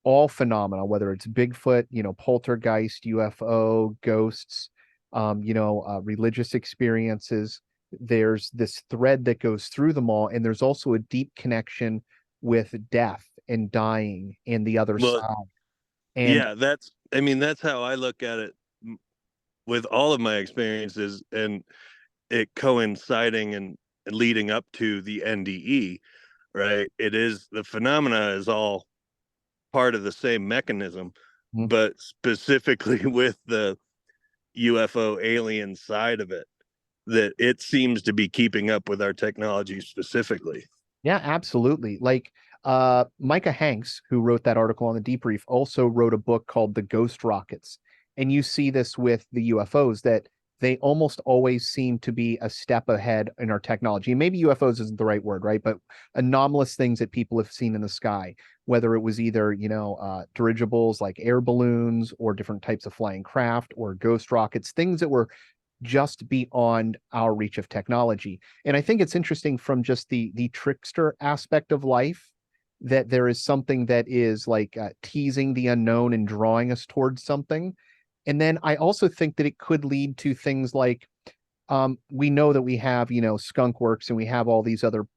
all phenomena, whether it's Bigfoot, poltergeist, UFO, ghosts, religious experiences. There's this thread that goes through them all, and there's also a deep connection with death and dying and the other side. And yeah, that's how I look at it with all of my experiences, and it coinciding and leading up to the NDE, right? It is, the phenomena is all part of the same mechanism, but specifically with the UFO alien side of it, that it seems to be keeping up with our technology specifically. Yeah, absolutely. Like Micah Hanks, who wrote that article on the debrief, also wrote a book called The Ghost Rockets. And you see this with the UFOs, that they almost always seem to be a step ahead in our technology. And maybe UFOs isn't the right word, right? But anomalous things that people have seen in the sky, whether it was either, dirigibles like air balloons or different types of flying craft or ghost rockets, things that were just beyond our reach of technology. And I think it's interesting from just the trickster aspect of life, that there is something that is like teasing the unknown and drawing us towards something. And then I also think that it could lead to things like, we know that we have, skunk works, and we have all these other,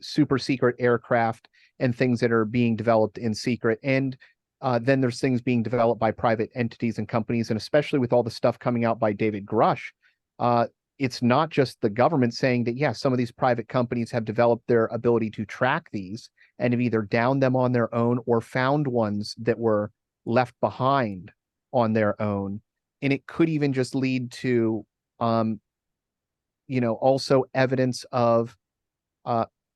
super secret aircraft and things that are being developed in secret. And then there's things being developed by private entities and companies. And especially with all the stuff coming out by David Grush, it's not just the government saying that, yeah, some of these private companies have developed their ability to track these and have either downed them on their own or found ones that were left behind on their own. And it could even just lead to, also evidence of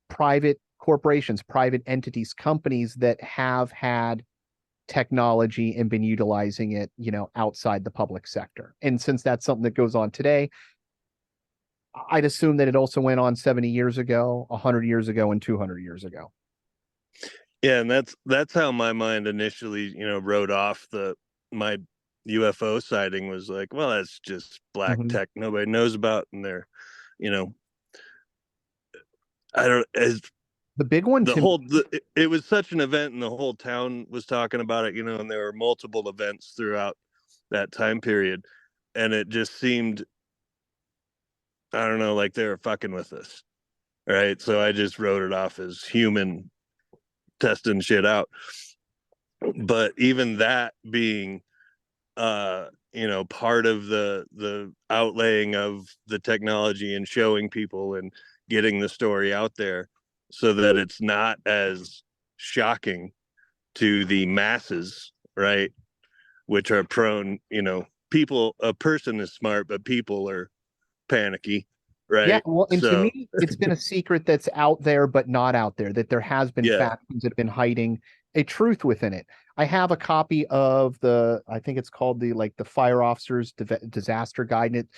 private corporations, private entities, companies that have had technology and been utilizing it, outside the public sector. And since that's something that goes on today, I'd assume that it also went on 70 years ago, 100 years ago, and 200 years ago. Yeah, and that's how my mind initially, wrote off my UFO sighting. Was like, well, that's just black tech nobody knows about, and they're, I don't as the big one. It was such an event, and the whole town was talking about it, and there were multiple events throughout that time period, and it just seemed, I don't know, like they were fucking with us, right? So I just wrote it off as human testing shit out. But even that being part of the outlaying of the technology and showing people and getting the story out there so that it's not as shocking to the masses, right? Which are prone, a person is smart, but people are panicky, right? Yeah, well, and to me, it's been a secret that's out there, but not out there, that there has been factions that have been hiding a truth within it. I have a copy of I think it's called the Fire Officers Disaster Guide. And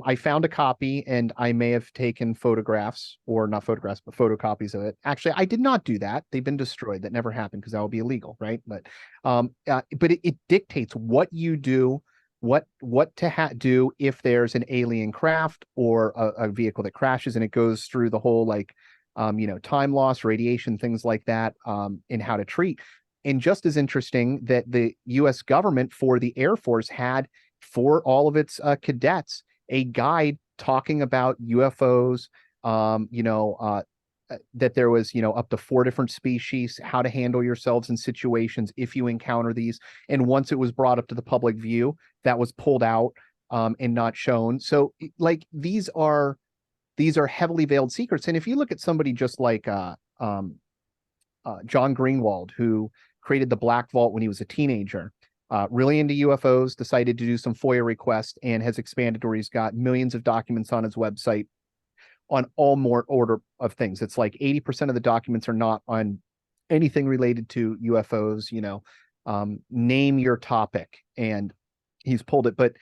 I found a copy, and I may have taken photographs, or not photographs, but photocopies of it. Actually, I did not do that. They've been destroyed. That never happened because that would be illegal, right? But it dictates what you do, what to do if there's an alien craft or a vehicle that crashes, and it goes through the whole time loss, radiation, things like that, and how to treat. And just as interesting that the U.S. government for the Air Force had for all of its cadets a guide talking about UFOs, that there was, up to 4 different species, how to handle yourselves in situations if you encounter these. And once it was brought up to the public view, that was pulled out and not shown. So these are heavily veiled secrets. And if you look at somebody just like John Greenwald, who created the Black Vault when he was a teenager, really into UFOs, decided to do some FOIA requests, and has expanded where he's got millions of documents on his website on all more order of things. It's like 80% of the documents are not on anything related to UFOs, name your topic, and he's pulled it. But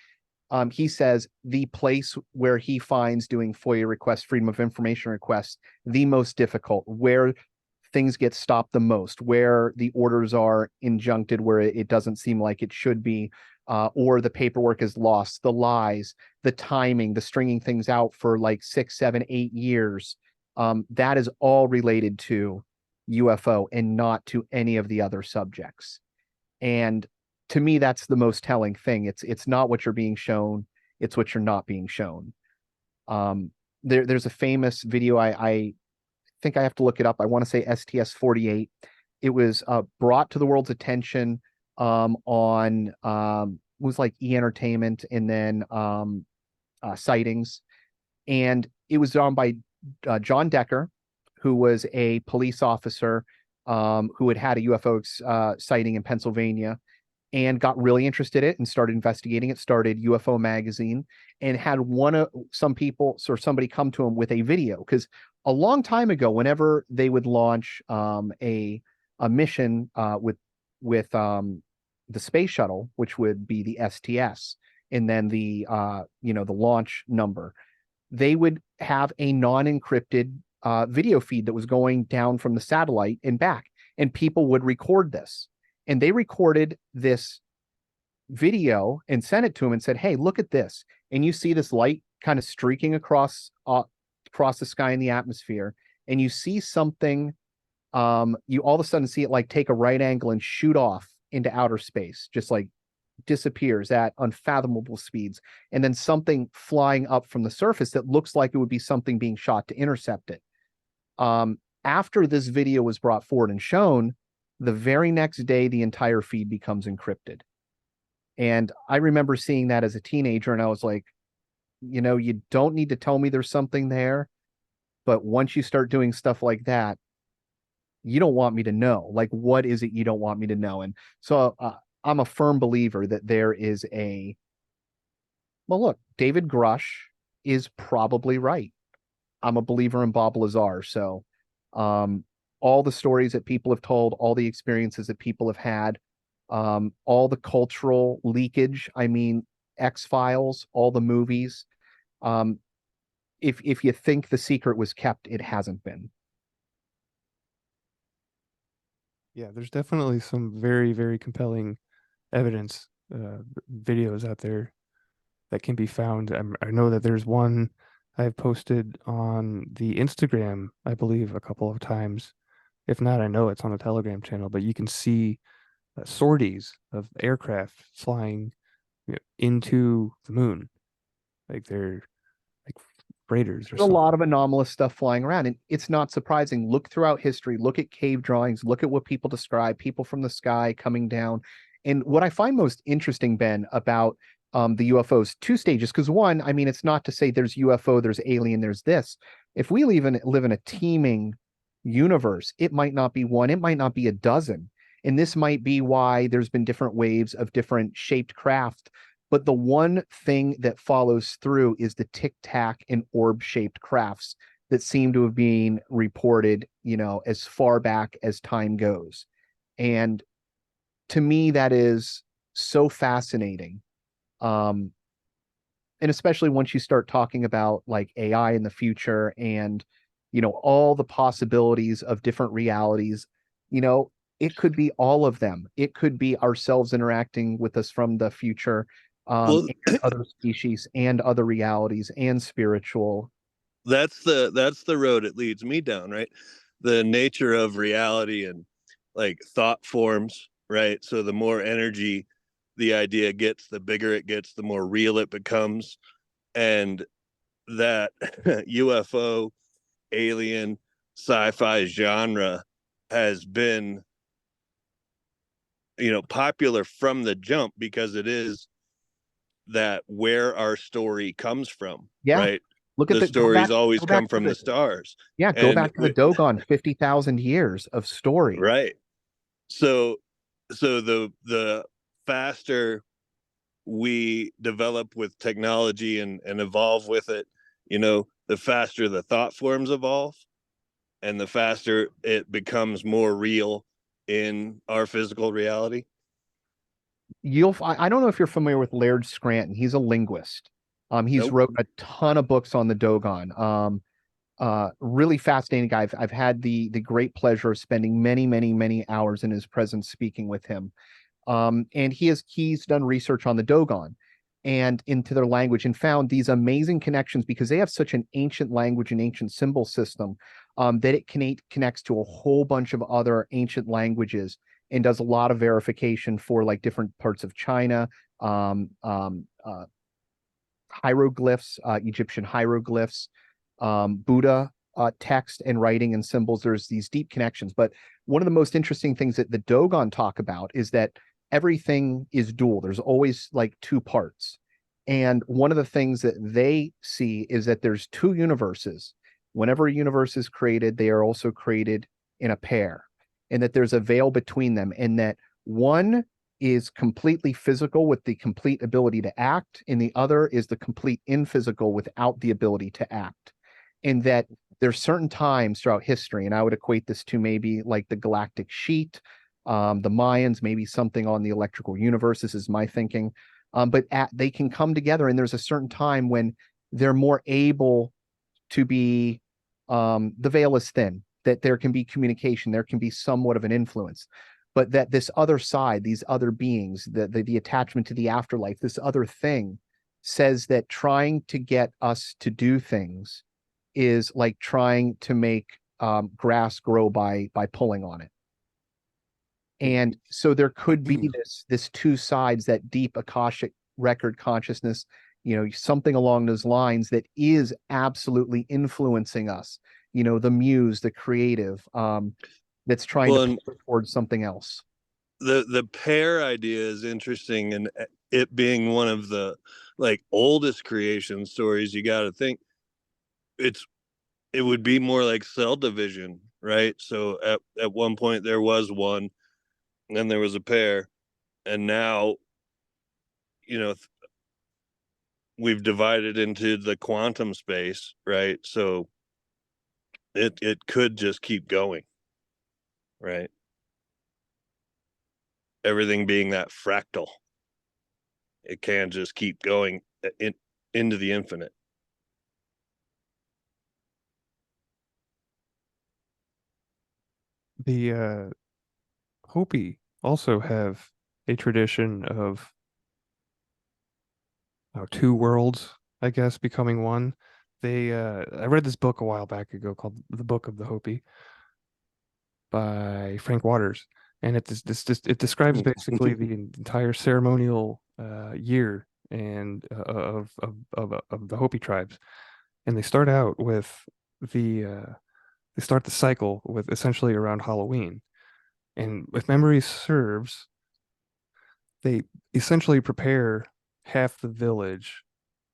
he says the place where he finds doing FOIA requests, Freedom of Information requests, the most difficult, where things get stopped the most, where the orders are injuncted, where it doesn't seem like it should be, or the paperwork is lost, the lies, the timing, the stringing things out for 6, 7, 8 years. That is all related to UFO and not to any of the other subjects. And to me, that's the most telling thing. It's not what you're being shown, it's what you're not being shown. There's a famous video, I think I have to look it up. I want to say STS-48. It was brought to the world's attention on it was like E! Entertainment, and then Sightings. And it was done by John Decker, who was a police officer who had a UFO sighting in Pennsylvania, and got really interested in it and started investigating it, started UFO Magazine, and had somebody come to him with a video. Because a long time ago, whenever they would launch a mission with the space shuttle, which would be the STS, and then the the launch number, they would have a non-encrypted video feed that was going down from the satellite and back, and people would record this, and they recorded this video and sent it to him and said, hey, look at this, and you see this light kind of streaking across the sky in the atmosphere, and you see something, you all of a sudden see it like take a right angle and shoot off into outer space, just like disappears at unfathomable speeds, and then something flying up from the surface that looks like it would be something being shot to intercept it. After this video was brought forward and shown, the very next day the entire feed becomes encrypted. And I remember seeing that as a teenager, and I was like, you don't need to tell me there's something there, but once you start doing stuff like that, you don't want me to know. Like, what is it you don't want me to know? And so I'm a firm believer that there is well, look, David Grush is probably right. I'm a believer in Bob Lazar. So all the stories that people have told, all the experiences that people have had, all the cultural leakage, I mean, X-Files, all the movies. If you think the secret was kept, it hasn't been. Yeah, there's definitely some very, very compelling evidence, videos out there that can be found. I know that there's one I've posted on the Instagram, I believe, a couple of times. If not, I know it's on the Telegram channel, but you can see sorties of aircraft flying into the moon. Like they're like freighters or There's a something. lot of anomalous stuff flying around, and it's not surprising. Look throughout history, look at cave drawings, look at what people describe, people from the sky coming down. And what I find most interesting, Ben, about the UFOs, two stages, because one, I mean, it's not to say there's UFO, there's alien, there's this. If we live in a teeming universe, it might not be one, it might not be a dozen. And this might be why there's been different waves of different shaped craft. But the one thing that follows through is the tic-tac and orb-shaped crafts that seem to have been reported, as far back as time goes. And to me, that is so fascinating. And especially once you start talking about like AI in the future and, all the possibilities of different realities, it could be all of them. It could be ourselves interacting with us from the future, Well, and other species and other realities and spiritual. that's the road it leads me down, right? The nature of reality and like thought forms, right? So the more energy the idea gets, the bigger it gets, the more real it becomes. And that UFO, alien, sci-fi genre has been, popular from the jump because it is that where our story comes from, Yeah. right? Look at The stories always go come back to from the stars. Yeah, go And back to the Dogon, 50,000 years of story. right. So the faster we develop with technology and evolve with it, the faster the thought forms evolve and the faster it becomes more real in our physical reality. I don't know if you're familiar with Laird Scranton. He's a linguist. He's Nope. wrote a ton of books on the Dogon. Really fascinating guy. I've had the great pleasure of spending many, many, many hours in his presence speaking with him. And he's done research on the Dogon and into their language and found these amazing connections because they have such an ancient language and ancient symbol system, that it connects to a whole bunch of other ancient languages and does a lot of verification for like different parts of China, hieroglyphs, Egyptian hieroglyphs, Buddha text and writing and symbols. There's these deep connections. But one of the most interesting things that the Dogon talk about is that everything is dual. There's always like two parts. And one of the things that they see is that there's two universes. Whenever a universe is created, they are also created in a pair, and that there's a veil between them, and that one is completely physical with the complete ability to act, and the other is the complete inphysical without the ability to act. And that there's certain times throughout history, and I would equate this to maybe like the galactic sheet, the Mayans, maybe something on the electrical universe. This is my thinking, but they can come together, and there's a certain time when they're more able to be, the veil is thin, that there can be communication, there can be somewhat of an influence, but that this other side, these other beings, the attachment to the afterlife, this other thing says that trying to get us to do things is like trying to make grass grow by pulling on it. And so there could be this two sides, that deep Akashic record consciousness, something along those lines that is absolutely influencing us, the muse, the creative, that's trying to push towards something else. The pair idea is interesting, and it being one of the oldest creation stories, you got to think it would be more like cell division, right? So at one point there was one, and then there was a pair, and now we've divided into the quantum space, right? So it could just keep going, right? Everything being that fractal, it can just keep going into the infinite. The Hopi also have a tradition of two worlds, I guess, becoming one. I read this book a while back ago called The Book of the Hopi by Frank Waters, and it describes basically the entire ceremonial year and of the Hopi tribes, and they start out with they start the cycle with essentially around Halloween, and if memory serves, they essentially prepare half the village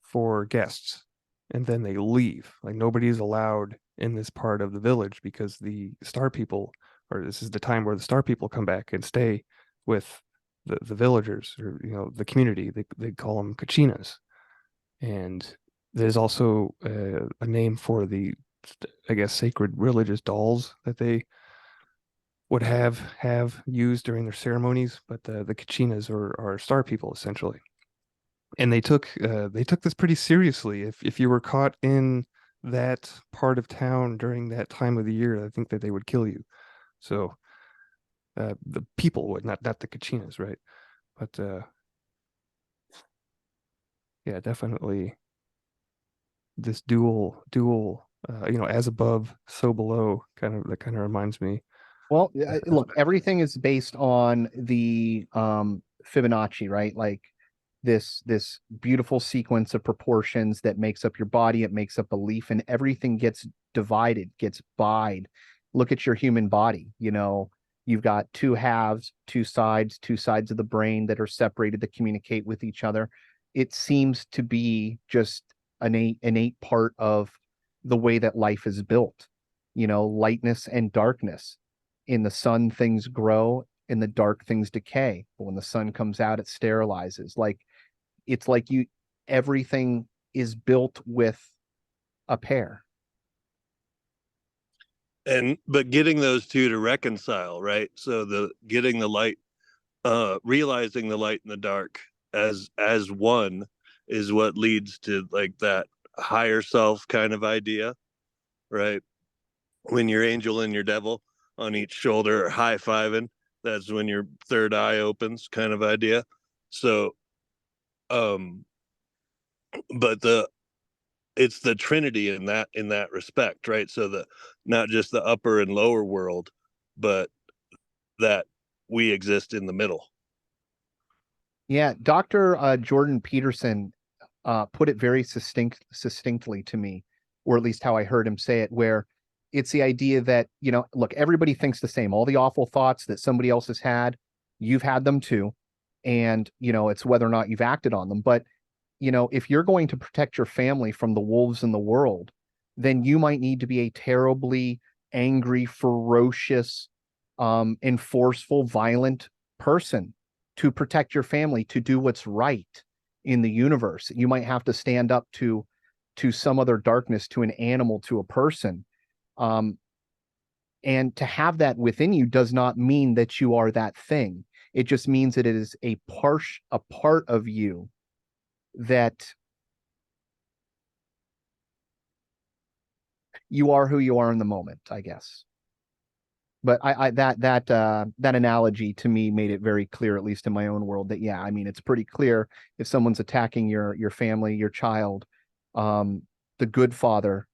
for guests, and then they leave. Like nobody's allowed in this part of the village because the star people, or this is the time where the star people come back and stay with the villagers, or the community. They call them kachinas, and there's also a name for the, I guess, sacred religious dolls that they would have used during their ceremonies, but the kachinas are star people essentially, and they took this pretty seriously. If you were caught in that part of town during that time of the year, I think that they would kill you. So the people would, not the kachinas, right? But yeah, definitely this dual as above, so below that kind of reminds me. Well, look, everything is based on the Fibonacci, right? Like this beautiful sequence of proportions that makes up your body, it makes up a leaf, and everything gets divided, gets bide. Look at your human body. You've got two halves, two sides of the brain that are separated, that communicate with each other. It seems to be just an innate part of the way that life is built. Lightness and darkness. In the sun, things grow. In the dark, things decay. But when the sun comes out, it sterilizes. It's like everything is built with a pair. But getting those two to reconcile, right? So getting the light, realizing the light and the dark as one is what leads to that higher self kind of idea, right? When your angel and your devil on each shoulder are high-fiving, that's when your third eye opens, kind of idea. So but it's the Trinity in that respect, right? So not just the upper and lower world, but that we exist in the middle. Yeah, Dr. Jordan Peterson put it very succinctly to me, or at least how I heard him say it, where it's the idea that, look, everybody thinks the same. All the awful thoughts that somebody else has had, you've had them too. And, it's whether or not you've acted on them. But, if you're going to protect your family from the wolves in the world, then you might need to be a terribly angry, ferocious, and forceful, violent person to protect your family, to do what's right in the universe. You might have to stand up to some other darkness, to an animal, to a person. And to have that within you does not mean that you are that thing. It just means that it is a part of you that you are who you are in the moment, I guess. But that analogy to me made it very clear, at least in my own world, that yeah, I mean, it's pretty clear if someone's attacking your family, your child, the good father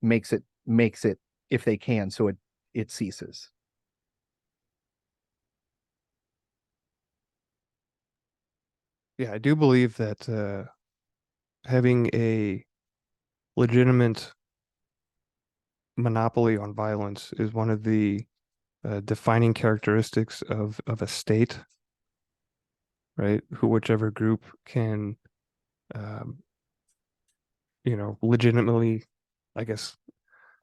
makes it if they can, so it ceases. Yeah, I do believe that having a legitimate monopoly on violence is one of the defining characteristics of a state, right? Whichever group can, um, legitimately, I guess,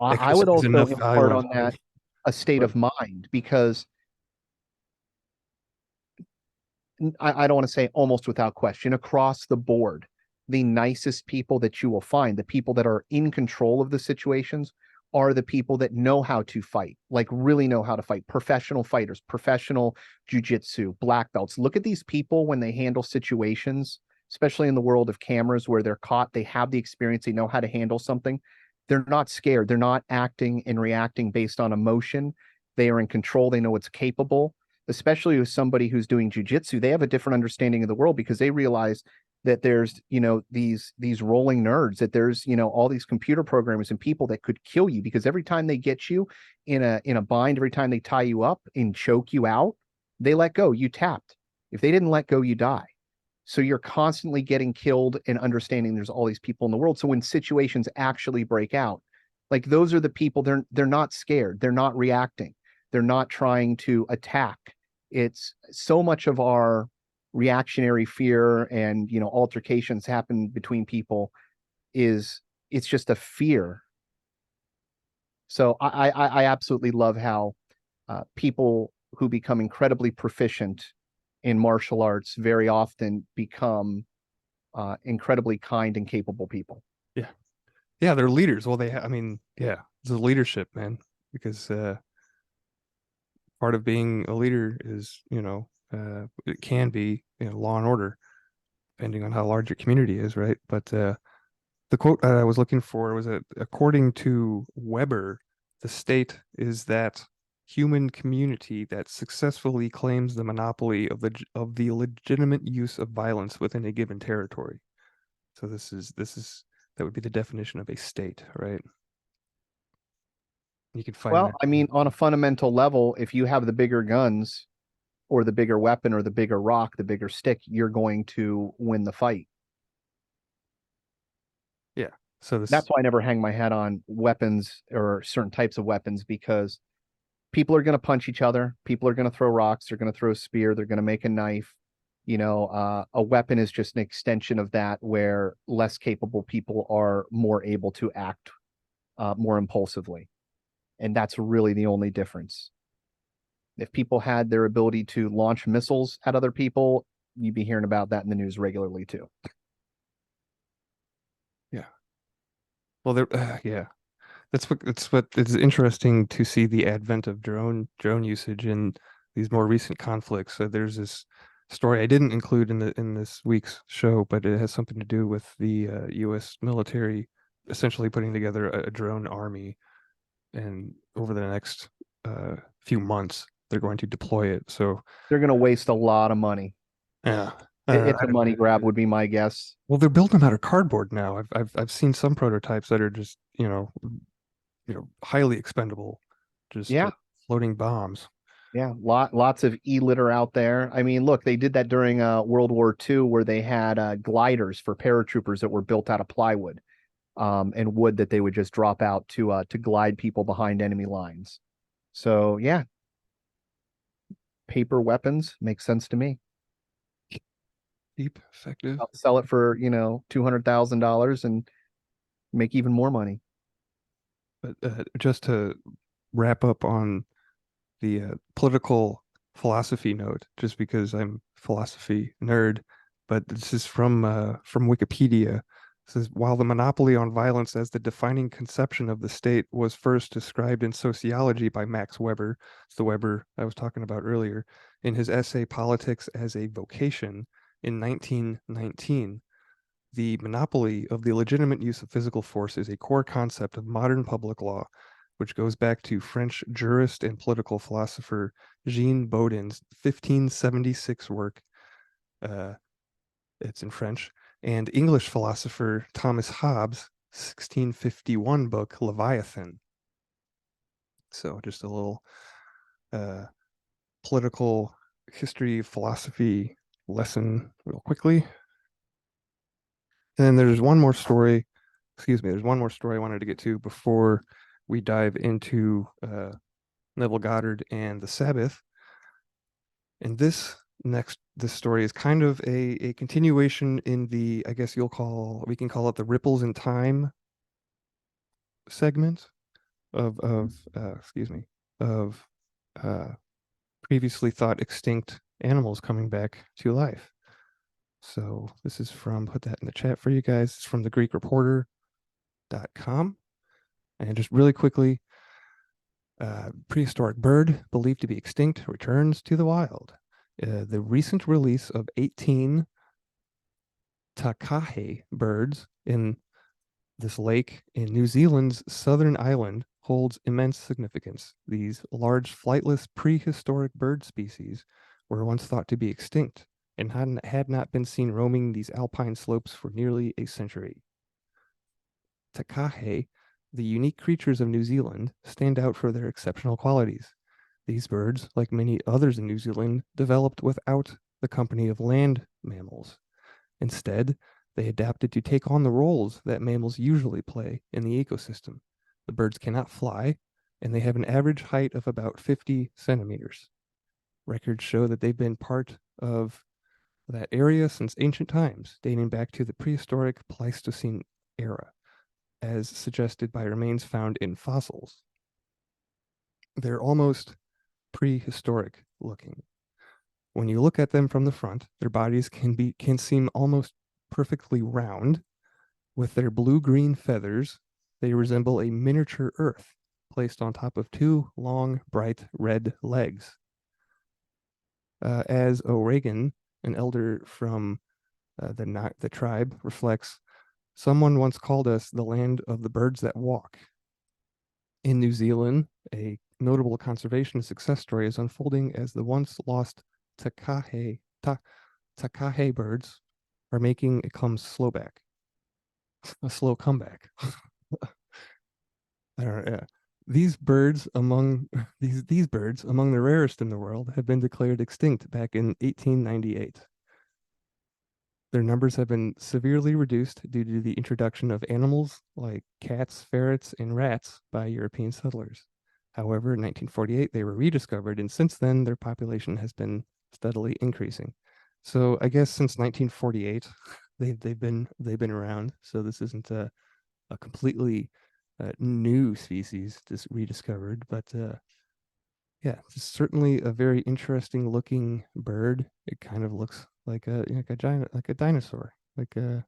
I would exercise also enough impart violence. on that a state of mind, because I don't want to say almost without question, across the board, the nicest people that you will find, the people that are in control of the situations, are the people that know how to fight, like really know how to fight. Professional fighters, professional jujitsu, black belts. Look at these people when they handle situations, especially in the world of cameras where they're caught, they have the experience, they know how to handle something. They're not scared. They're not acting and reacting based on emotion. They are in control. They know what's capable, especially with somebody who's doing jujitsu. They have a different understanding of the world because they realize that there's, these rolling nerds, that there's, all these computer programmers and people that could kill you, because every time they get you in a bind, every time they tie you up and choke you out, they let go, you tapped. If they didn't let go, you die. So you're constantly getting killed and understanding there's all these people in the world. So when situations actually break out, like those are the people, they're not scared. They're not reacting. They're not trying to attack. It's so much of our reactionary fear and, altercations happen between people it's just a fear. So I absolutely love how people who become incredibly proficient in martial arts very often become incredibly kind and capable people. Yeah. Yeah, they're leaders. Well, I mean, yeah, it's a leadership, man, because part of being a leader is, it can be, law and order, depending on how large your community is, right? But the quote I was looking for was that according to Weber, the state is that human community that successfully claims the monopoly of the legitimate use of violence within a given territory. So that would be the definition of a state, right? You can find Well, that. I mean, on a fundamental level, if you have the bigger guns or the bigger weapon or the bigger rock, the bigger stick, you're going to win the fight. Yeah. So That's why I never hang my hat on weapons or certain types of weapons, because people are going to punch each other. People are going to throw rocks. They're going to throw a spear. They're going to make a knife. A weapon is just an extension of that, where less capable people are more able to act more impulsively. And that's really the only difference. If people had their ability to launch missiles at other people, you'd be hearing about that in the news regularly too. Yeah. Well, yeah. That's what it's interesting to see the advent of drone usage in these more recent conflicts. So there's this story I didn't include in this week's show, but it has something to do with the U.S. military essentially putting together a drone army, and over the next few months they're going to deploy it. So They're going to waste a lot of money. yeah, It's a money grab, would be my guess. well, they're building them out of cardboard now. I've seen some prototypes that are just highly expendable, just Yeah. floating bombs. Yeah, lots of e-litter out there. I mean, look, they did that during World War II, where they had gliders for paratroopers that were built out of plywood and wood that they would just drop out to glide people behind enemy lines. So yeah, paper weapons makes sense to me. Cheap, effective. I'll sell it for $200,000 and make even more money. But just to wrap up on the political philosophy note, just because I'm a philosophy nerd, but this is from Wikipedia. says, while the monopoly on violence as the defining conception of the state was first described in sociology by Max Weber, it's the Weber I was talking about earlier, in his essay Politics as a Vocation in 1919, the monopoly of the legitimate use of physical force is a core concept of modern public law, which goes back to French jurist and political philosopher Jean Bodin's 1576 work. It's in French, and English philosopher Thomas Hobbes' 1651 book, Leviathan. So just a little political history, philosophy lesson real quickly. And then there's one more story, there's one more story I wanted to get to before we dive into Neville Goddard and the Sabbath. And this story is kind of a continuation in the, I guess we can call it the ripples in time segment of previously thought extinct animals coming back to life. So this is from, put that in the chat for you guys. It's from the GreekReporter.com. And just really quickly, prehistoric bird believed to be extinct returns to the wild. The recent release of 18 takahe birds in this lake in New Zealand's southern island holds immense significance. These large flightless prehistoric bird species were once thought to be extinct and had not been seen roaming these alpine slopes for nearly a century. Takahe, the unique creatures of New Zealand, stand out for their exceptional qualities. These birds, like many others in New Zealand, developed without the company of land mammals. Instead, they adapted to take on the roles that mammals usually play in the ecosystem. The birds cannot fly, and they have an average height of about 50 centimeters. Records show that they've been part of that area since ancient times, dating back to the prehistoric Pleistocene era, as suggested by remains found in fossils. They're almost prehistoric looking. When you look at them from the front, their bodies can seem almost perfectly round. With their blue-green feathers, they resemble a miniature Earth placed on top of two long, bright red legs. As O'Regan, an elder from the tribe, reflects, someone once called us the land of the birds that walk. In New Zealand, a notable conservation success story is unfolding as the once lost takahe birds are making a slow comeback. I don't know, yeah. These birds among the rarest in the world have been declared extinct back in 1898. Their numbers have been severely reduced due to the introduction of animals like cats, ferrets, and rats by European settlers. However, in 1948, they were rediscovered, and since then, their population has been steadily increasing. So I guess since 1948, they've been around. So this isn't a completely new species just rediscovered, but yeah, it's certainly a very interesting looking bird. It kind of looks like a giant, like a dinosaur, like a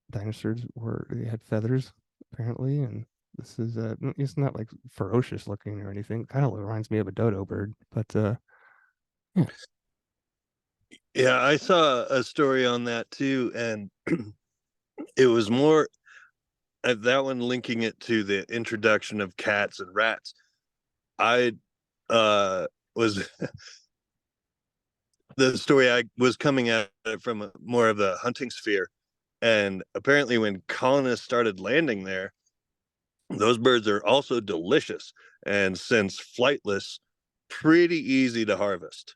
dinosaurs they had feathers apparently, and this is it's not like ferocious looking or anything. Kind of reminds me of a dodo bird, but yeah. Yeah, I saw a story on that too, and it was more that one linking it to the introduction of cats and rats. I was the story I was coming at it from more of the hunting sphere, and apparently when colonists started landing there, those birds are also delicious, and since flightless, pretty easy to harvest.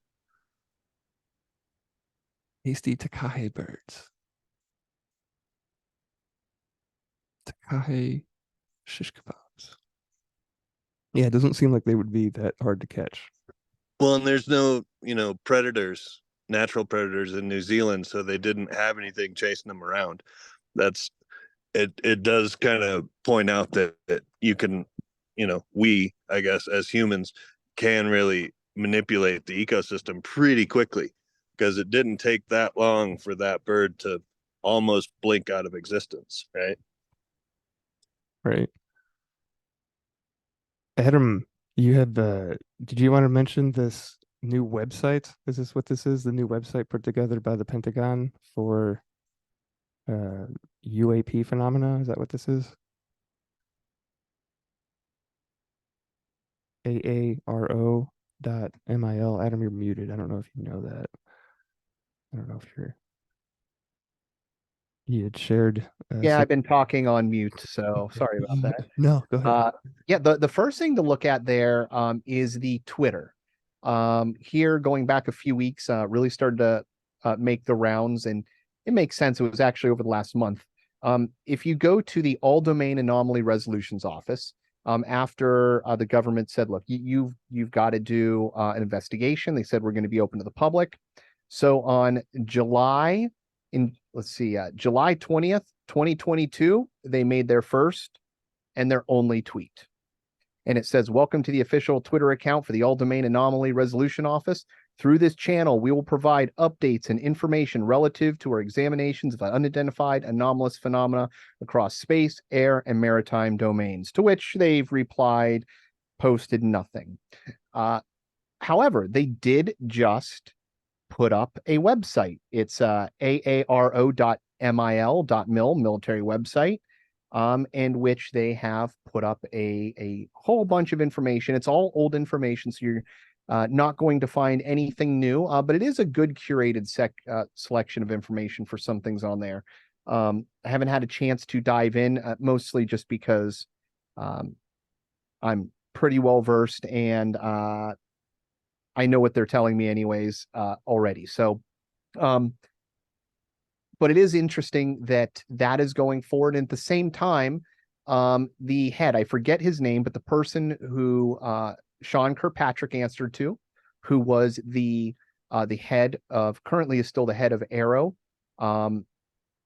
Tasty takahe birds. Takahe shish kebabs. Yeah, it doesn't seem like they would be that hard to catch. Well, and there's no, predators, natural predators in New Zealand, so they didn't have anything chasing them around. That's it. It does kind of point out that you can, we, I guess, as humans, can really manipulate the ecosystem pretty quickly. because it didn't take that long for that bird to almost blink out of existence, right? Right. Adam, you had did you want to mention this new website? Is this what this is? The new website put together by the Pentagon for UAP phenomena? Is that what this is? AARO.mil. Adam, you're muted. I don't know if you know that. I don't know if you had shared Yeah, some. I've been talking on mute, so Okay. sorry about that. No, go ahead. Yeah, the first thing to look at there is the Twitter. Here, going back a few weeks, really started to make the rounds, and it makes sense. It was actually over the last month. If you go to the All Domain Anomaly Resolutions Office, after the government said, "Look, you've got to do an investigation," they said we're going to be open to the public. So on July 20th, 2022, they made their first and their only tweet. And it says, "Welcome to the official Twitter account for the All Domain Anomaly Resolution Office. Through this channel, we will provide updates and information relative to our examinations of unidentified anomalous phenomena across space, air, and maritime domains," to which they've replied, posted nothing. However, they did just put up a website. It's aaro.mil.mil, military website, in which they have put up a whole bunch of information. It's all old information, so you're not going to find anything new, but it is a good curated selection of information for some things on there. I haven't had a chance to dive in, mostly just because I'm pretty well versed, and I know what they're telling me anyways already. So, but it is interesting that that is going forward. And at the same time, the head, I forget his name, but the person who Sean Kirkpatrick answered to, who was the head of, currently is still the head of Arrow,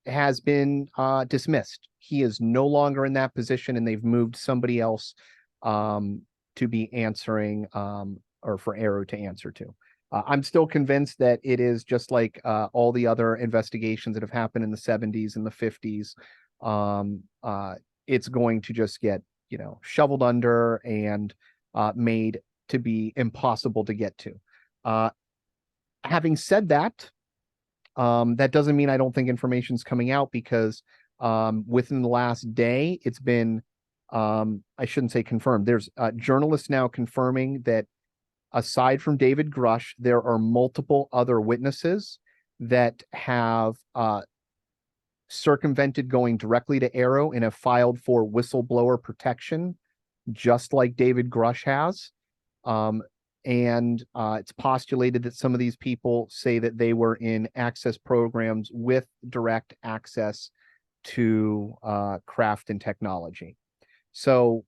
has been dismissed. He is no longer in that position, and they've moved somebody else to be answering, or for Arrow to answer to. I'm still convinced that it is just like all the other investigations that have happened in the 70s and the 50s. It's going to just get, shoveled under and made to be impossible to get to. Having said that, that doesn't mean I don't think information's coming out, because within the last day, it's been, I shouldn't say confirmed. There's journalists now confirming that aside from David Grush, there are multiple other witnesses that have circumvented going directly to Arrow and have filed for whistleblower protection, just like David Grush has. And it's postulated that some of these people say that they were in access programs with direct access to craft and technology. So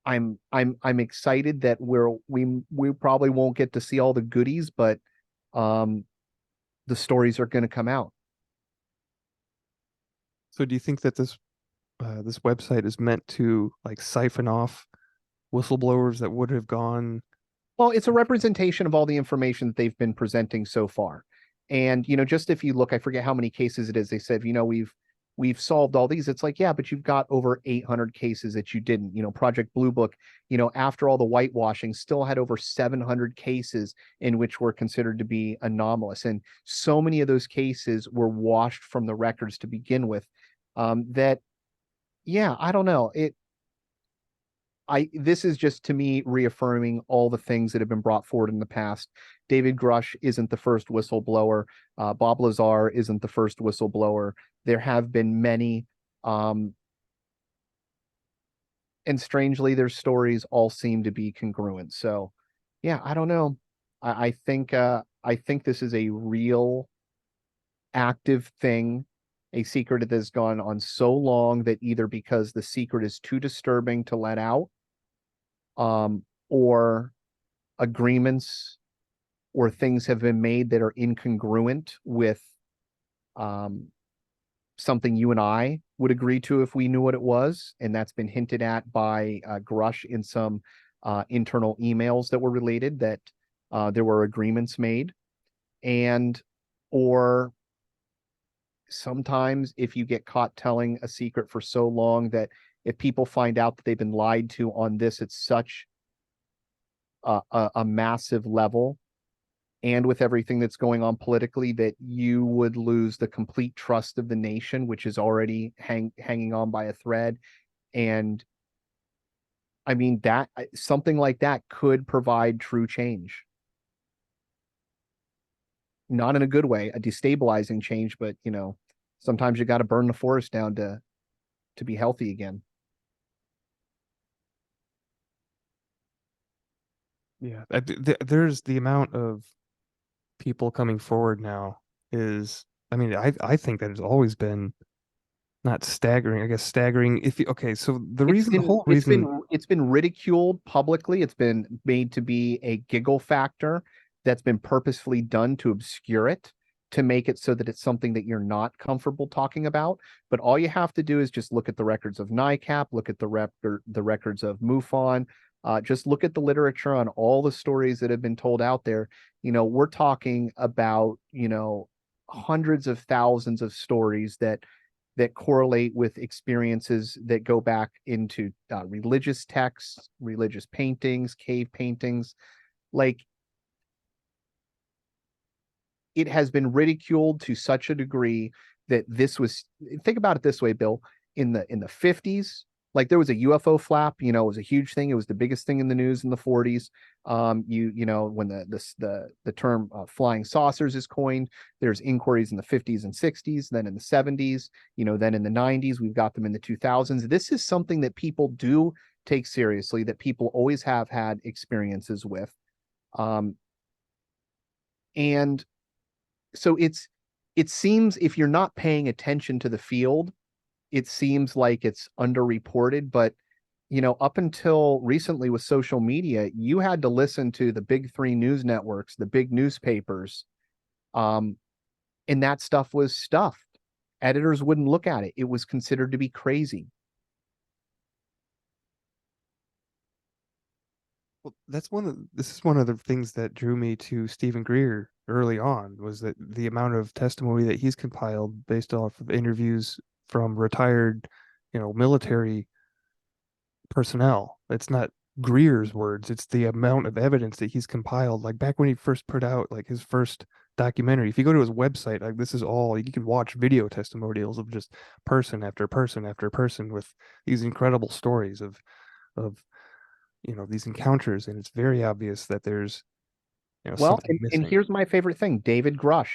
I'm excited that we probably won't get to see all the goodies, but the stories are going to come out. So do you think that this website is meant to like siphon off whistleblowers that would have gone? Well, it's a representation of all the information that they've been presenting so far. And, just if you look, I forget how many cases it is. They said, we've solved all these. It's like, yeah, but you've got over 800 cases that you didn't. Project Blue Book, after all the whitewashing, still had over 700 cases in which were considered to be anomalous. And so many of those cases were washed from the records to begin with, that, yeah, I don't know. This is just, to me, reaffirming all the things that have been brought forward in the past. David Grush isn't the first whistleblower. Bob Lazar isn't the first whistleblower. There have been many, and strangely, their stories all seem to be congruent. So, yeah, I don't know. I think this is a real active thing, a secret that has gone on so long that either because the secret is too disturbing to let out, or agreements or things have been made that are incongruent with something you and I would agree to if we knew what it was. And that's been hinted at by Grush in some internal emails that were related, that there were agreements made, and or sometimes if you get caught telling a secret for so long that if people find out that they've been lied to on this at such a massive level, and with everything that's going on politically, that you would lose the complete trust of the nation, which is already hanging on by a thread. And I mean, that something like that could provide true change. Not in a good way, a destabilizing change, but sometimes you got to burn the forest down to be healthy again. Yeah, there's the amount of people coming forward now is, I mean, I think that has always been not staggering, I guess staggering. Okay, so the whole reason it's been ridiculed publicly. It's been made to be a giggle factor that's been purposefully done to obscure it, to make it so that it's something that you're not comfortable talking about. But all you have to do is just look at the records of NICAP, look at the records of MUFON, just look at the literature on all the stories that have been told out there. We're talking about, hundreds of thousands of stories that correlate with experiences that go back into religious texts, religious paintings, cave paintings. Like, it has been ridiculed to such a degree that think about it this way, Bill, in the 50s, like there was a UFO flap, it was a huge thing. It was the biggest thing in the news in the 40s. When the term flying saucers is coined, there's inquiries in the 50s and 60s, then in the 70s, then in the 90s, we've got them in the 2000s. This is something that people do take seriously, that people always have had experiences with. And so it seems, if you're not paying attention to the field, it seems like it's underreported. But up until recently with social media, you had to listen to the big three news networks, the big newspapers, and that stuff was stuffed. Editors wouldn't look at it. It was considered to be crazy. Well, this is one of the things that drew me to Stephen Greer early on, was that the amount of testimony that he's compiled based off of interviews from retired, military personnel. It's not Greer's words, it's the amount of evidence that he's compiled. Like back when he first put out like his first documentary, if you go to his website, like this is all, you can watch video testimonials of just person after person after person with these incredible stories of these encounters, and it's very obvious that there's something missing. And here's my favorite thing, David Grush.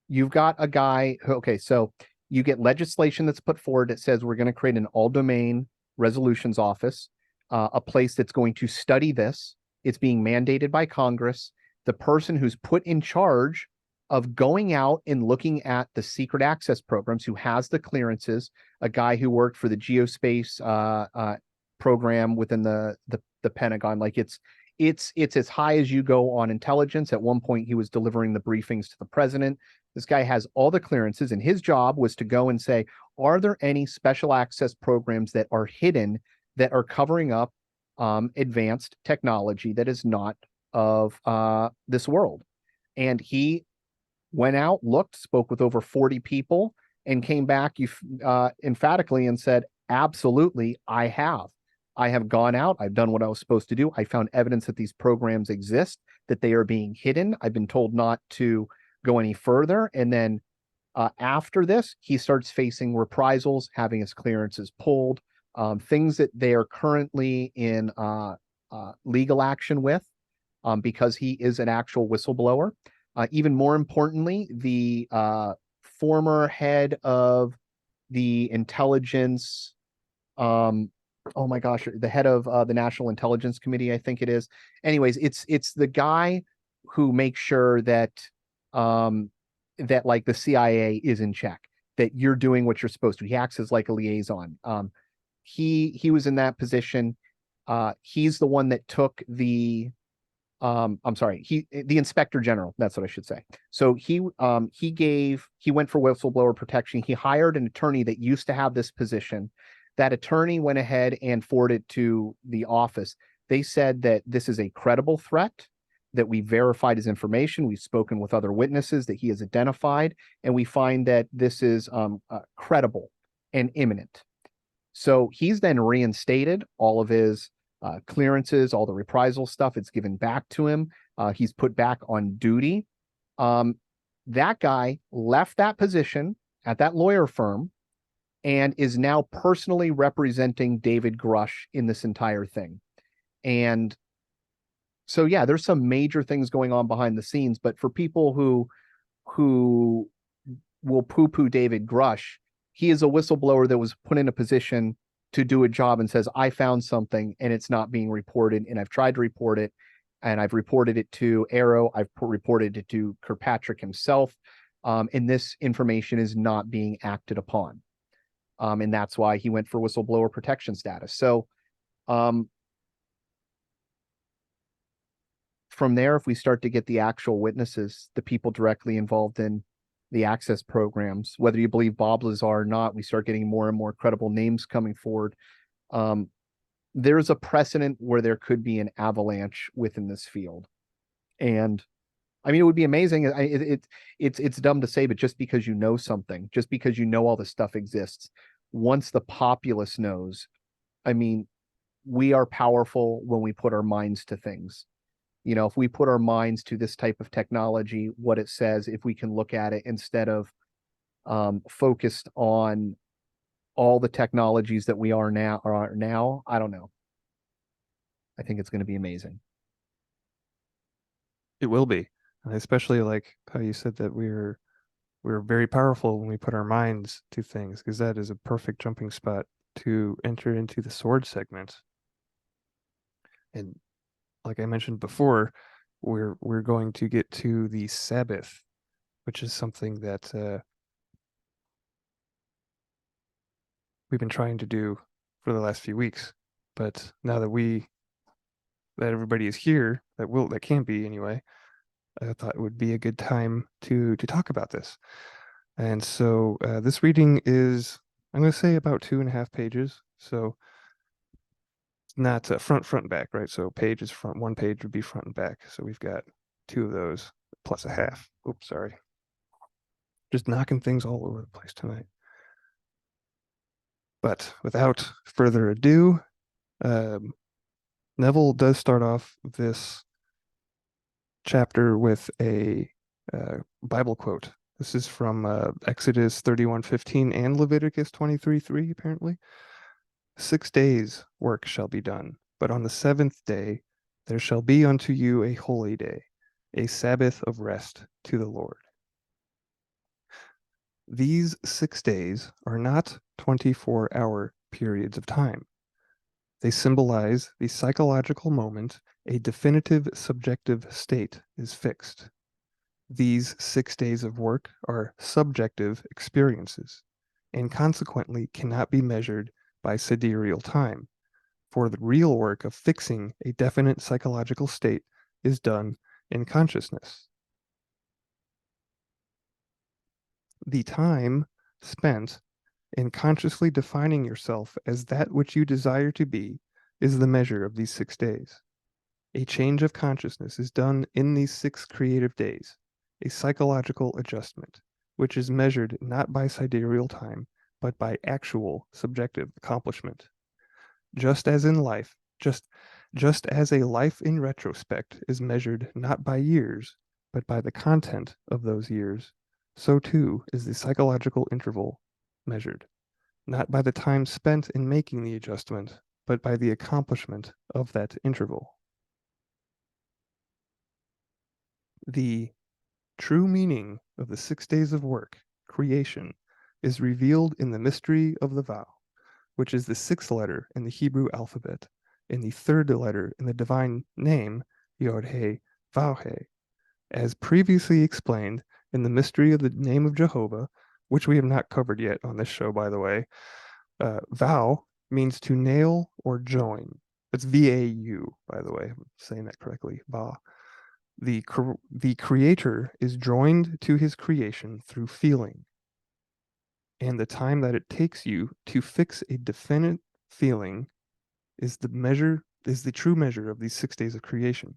You've got a guy so you get legislation that's put forward that says we're going to create an all-domain resolutions office, a place that's going to study this. It's being mandated by Congress. The person who's put in charge of going out and looking at the secret access programs, who has the clearances, a guy who worked for the geospace program within the Pentagon. Like it's as high as you go on intelligence. At one point, he was delivering the briefings to the president. This guy has all the clearances, and his job was to go and say, are there any special access programs that are hidden, that are covering up advanced technology that is not of this world? And he went out, looked, spoke with over 40 people, and came back emphatically and said, absolutely, I have gone out. I've done what I was supposed to do. I found evidence that these programs exist, that they are being hidden. I've been told not to go any further. And then after this, he starts facing reprisals, having his clearances pulled, things that they are currently in legal action with, because he is an actual whistleblower. Even more importantly, the former head of the intelligence, oh my gosh, the head of the National Intelligence Committee, I think it is. Anyways, it's the guy who makes sure that that like the CIA is in check, that you're doing what you're supposed to. He acts as like a liaison. He was in that position. He's the one that took the the inspector general, that's what I should say. So he went for whistleblower protection. He hired an attorney that used to have this position. That attorney went ahead and forwarded it to the office. They said that this is a credible threat, that we verified his information. We've spoken with other witnesses that he has identified, and we find that this is credible and imminent. So he's then reinstated all of his clearances, all the reprisal stuff. It's given back to him. He's put back on duty. That guy left that position at that lawyer firm and is now personally representing David Grush in this entire thing. And so, yeah, there's some major things going on behind the scenes, but for people who will poo-poo David Grush, he is a whistleblower that was put in a position to do a job and says, I found something and it's not being reported, and I've tried to report it, and I've reported it to Arrow, I've reported it to Kirkpatrick himself, and this information is not being acted upon. And that's why he went for whistleblower protection status. So from there, if we start to get the actual witnesses, the people directly involved in the access programs, whether you believe Bob Lazar or not, we start getting more and more credible names coming forward. There's a precedent where there could be an avalanche within this field. And I mean, it would be amazing. It's dumb to say, but just because you know something, just because you know all this stuff exists, once the populace knows, I mean, we are powerful when we put our minds to things. You know, if we put our minds to this type of technology, what it says, if we can look at it instead of focused on all the technologies that we are now, I don't know. I think it's going to be amazing. It will be. And especially like how you said that we're very powerful when we put our minds to things, because that is a perfect jumping spot to enter into the sword segment. And like I mentioned before, we're going to get to the Sabbath, which is something that we've been trying to do for the last few weeks. But now that everybody is here, that can be anyway, I thought it would be a good time to talk about this. And so this reading is, I'm going to say, about 2.5 pages. So it's not front and back, right? So page is front, one page would be front and back. So we've got 2 of those plus a half. Oops, sorry. Just knocking things all over the place tonight. But without further ado, Neville does start off this chapter with a Bible quote. This is from Exodus 31:15 and Leviticus 23:3, apparently. 6 days work shall be done, but on the 7th day there shall be unto you a holy day, a Sabbath of rest to the Lord. These 6 days are not 24-hour periods of time. They symbolize the psychological moment a definitive subjective state is fixed. These 6 days of work are subjective experiences, and consequently cannot be measured by sidereal time, for the real work of fixing a definite psychological state is done in consciousness. The time spent in consciously defining yourself as that which you desire to be is the measure of these 6 days. A change of consciousness is done in these 6 creative days, a psychological adjustment, which is measured not by sidereal time, but by actual subjective accomplishment. Just as in life, just as a life in retrospect is measured not by years, but by the content of those years, so too is the psychological interval measured, not by the time spent in making the adjustment, but by the accomplishment of that interval. The true meaning of the 6 days of work, creation, is revealed in the mystery of the vow, which is the 6th letter in the Hebrew alphabet, and the 3rd letter in the divine name, Yod-He, Vav-He, as previously explained in the mystery of the name of Jehovah, which we have not covered yet on this show, by the way. Vow means to nail or join. It's V-A-U, by the way. I'm saying that correctly. Va. The creator is joined to his creation through feeling, and the time that it takes you to fix a definite feeling is the true measure of these 6 days of creation.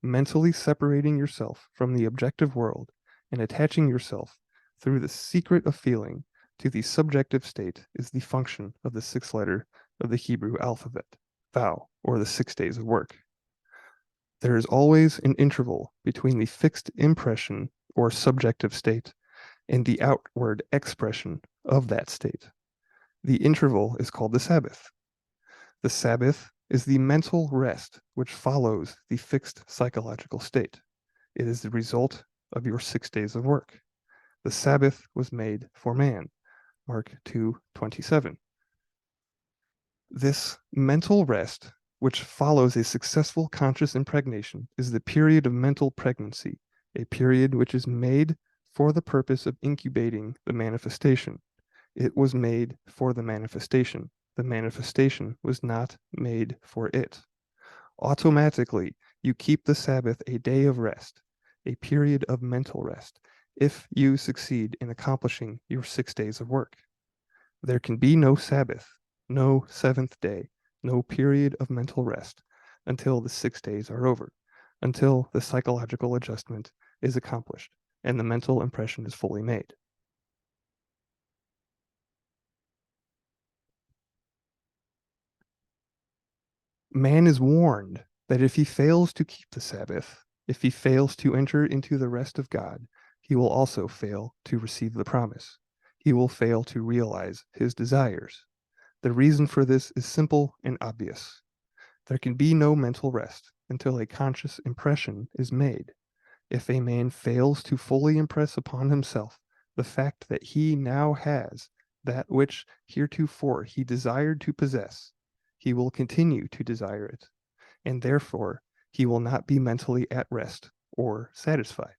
mentally separating yourself from the objective world and attaching yourself through the secret of feeling to the subjective state is the function of the sixth letter of the Hebrew alphabet, thou, or the 6 days of work. There is always an interval between the fixed impression or subjective state and the outward expression of that state. The interval is called the Sabbath. The Sabbath is the mental rest which follows the fixed psychological state. It is the result of your 6 days of work. The Sabbath was made for man. Mark 2:27. This mental rest, which follows a successful conscious impregnation, is the period of mental pregnancy, a period which is made for the purpose of incubating the manifestation. It was made for the manifestation. The manifestation was not made for it. Automatically, you keep the Sabbath a day of rest, a period of mental rest, if you succeed in accomplishing your 6 days of work. There can be no Sabbath, no seventh day, no period of mental rest until the 6 days are over, until the psychological adjustment is accomplished and the mental impression is fully made. Man is warned that if he fails to keep the Sabbath, if he fails to enter into the rest of God, he will also fail to receive the promise. He will fail to realize his desires. The reason for this is simple and obvious. There can be no mental rest until a conscious impression is made. If a man fails to fully impress upon himself the fact that he now has that which heretofore he desired to possess, he will continue to desire it, and therefore he will not be mentally at rest or satisfied.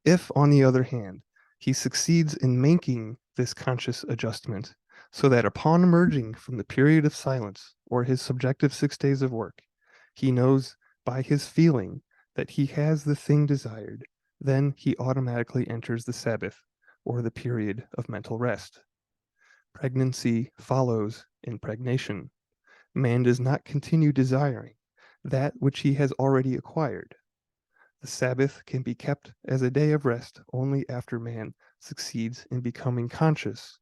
If, on the other hand, he succeeds in making this conscious adjustment, so that upon emerging from the period of silence or his subjective 6 days of work, he knows by his feeling that he has the thing desired, then he automatically enters the Sabbath or the period of mental rest. Pregnancy follows impregnation. Man does not continue desiring that which he has already acquired. The Sabbath can be kept as a day of rest only after man succeeds in becoming conscious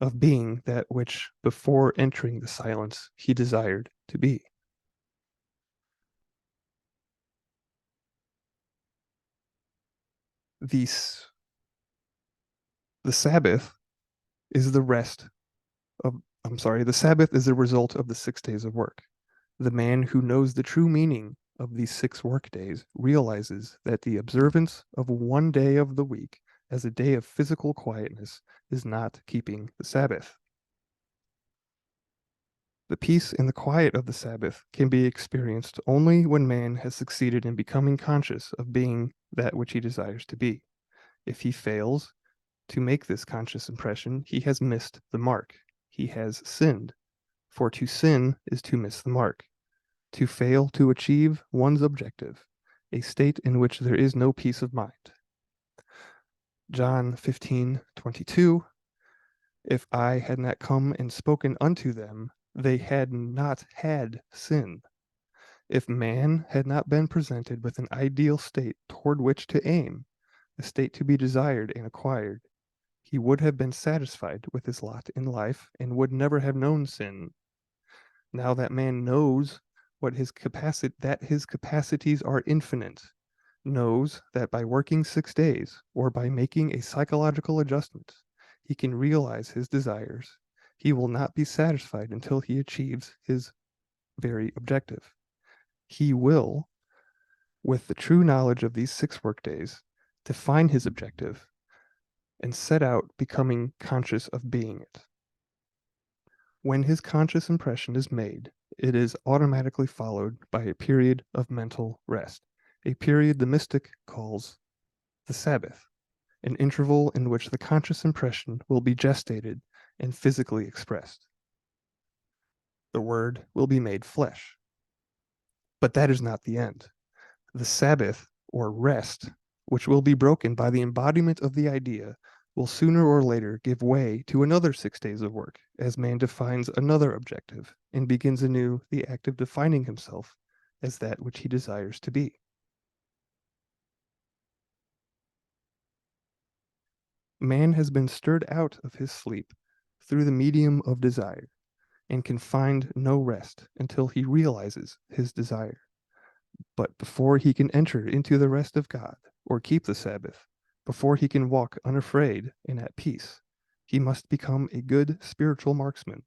of being that which before entering the silence he desired to be. The Sabbath is the rest of, the Sabbath is the result of the 6 days of work. The man who knows the true meaning of these 6 work days realizes that the observance of one day of the week as a day of physical quietness is not keeping the Sabbath. The peace and the quiet of the Sabbath can be experienced only when man has succeeded in becoming conscious of being that which he desires to be. If he fails to make this conscious impression, he has missed the mark. He has sinned. For to sin is to miss the mark, to fail to achieve one's objective, a state in which there is no peace of mind. John 15:22, if I had not come and spoken unto them, they had not had sin. If man had not been presented with an ideal state toward which to aim, a state to be desired and acquired, he would have been satisfied with his lot in life and would never have known sin. Now that man knows what his capacities are infinite, knows that by working 6 days or by making a psychological adjustment, he can realize his desires. He will not be satisfied until he achieves his very objective. He will, with the true knowledge of these 6 work days, define his objective and set out becoming conscious of being it. When his conscious impression is made, it is automatically followed by a period of mental rest, a period the mystic calls the Sabbath, an interval in which the conscious impression will be gestated and physically expressed. The word will be made flesh. But that is not the end. The Sabbath, or rest, which will be broken by the embodiment of the idea, will sooner or later give way to another 6 days of work, as man defines another objective and begins anew the act of defining himself as that which he desires to be. Man has been stirred out of his sleep through the medium of desire and can find no rest until he realizes his desire. But before he can enter into the rest of God or keep the Sabbath, before he can walk unafraid and at peace, he must become a good spiritual marksman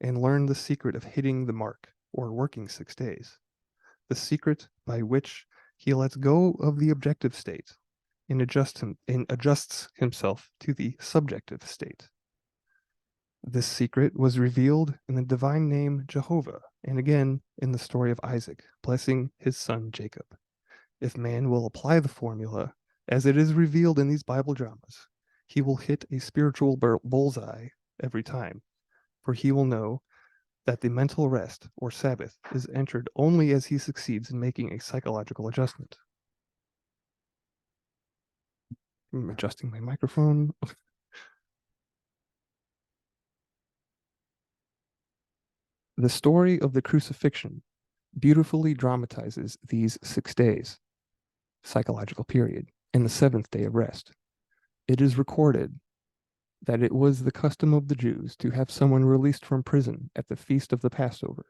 and learn the secret of hitting the mark or working 6 days, the secret by which he lets go of the objective state and adjusts himself to the subjective state. This secret was revealed in the divine name Jehovah, and again in the story of Isaac, blessing his son Jacob. If man will apply the formula, as it is revealed in these Bible dramas, he will hit a spiritual bullseye every time, for he will know that the mental rest, or Sabbath, is entered only as he succeeds in making a psychological adjustment. I'm adjusting my microphone. The story of the crucifixion beautifully dramatizes these 6 days, psychological period, and the 7th day of rest. It is recorded that it was the custom of the Jews to have someone released from prison at the feast of the Passover,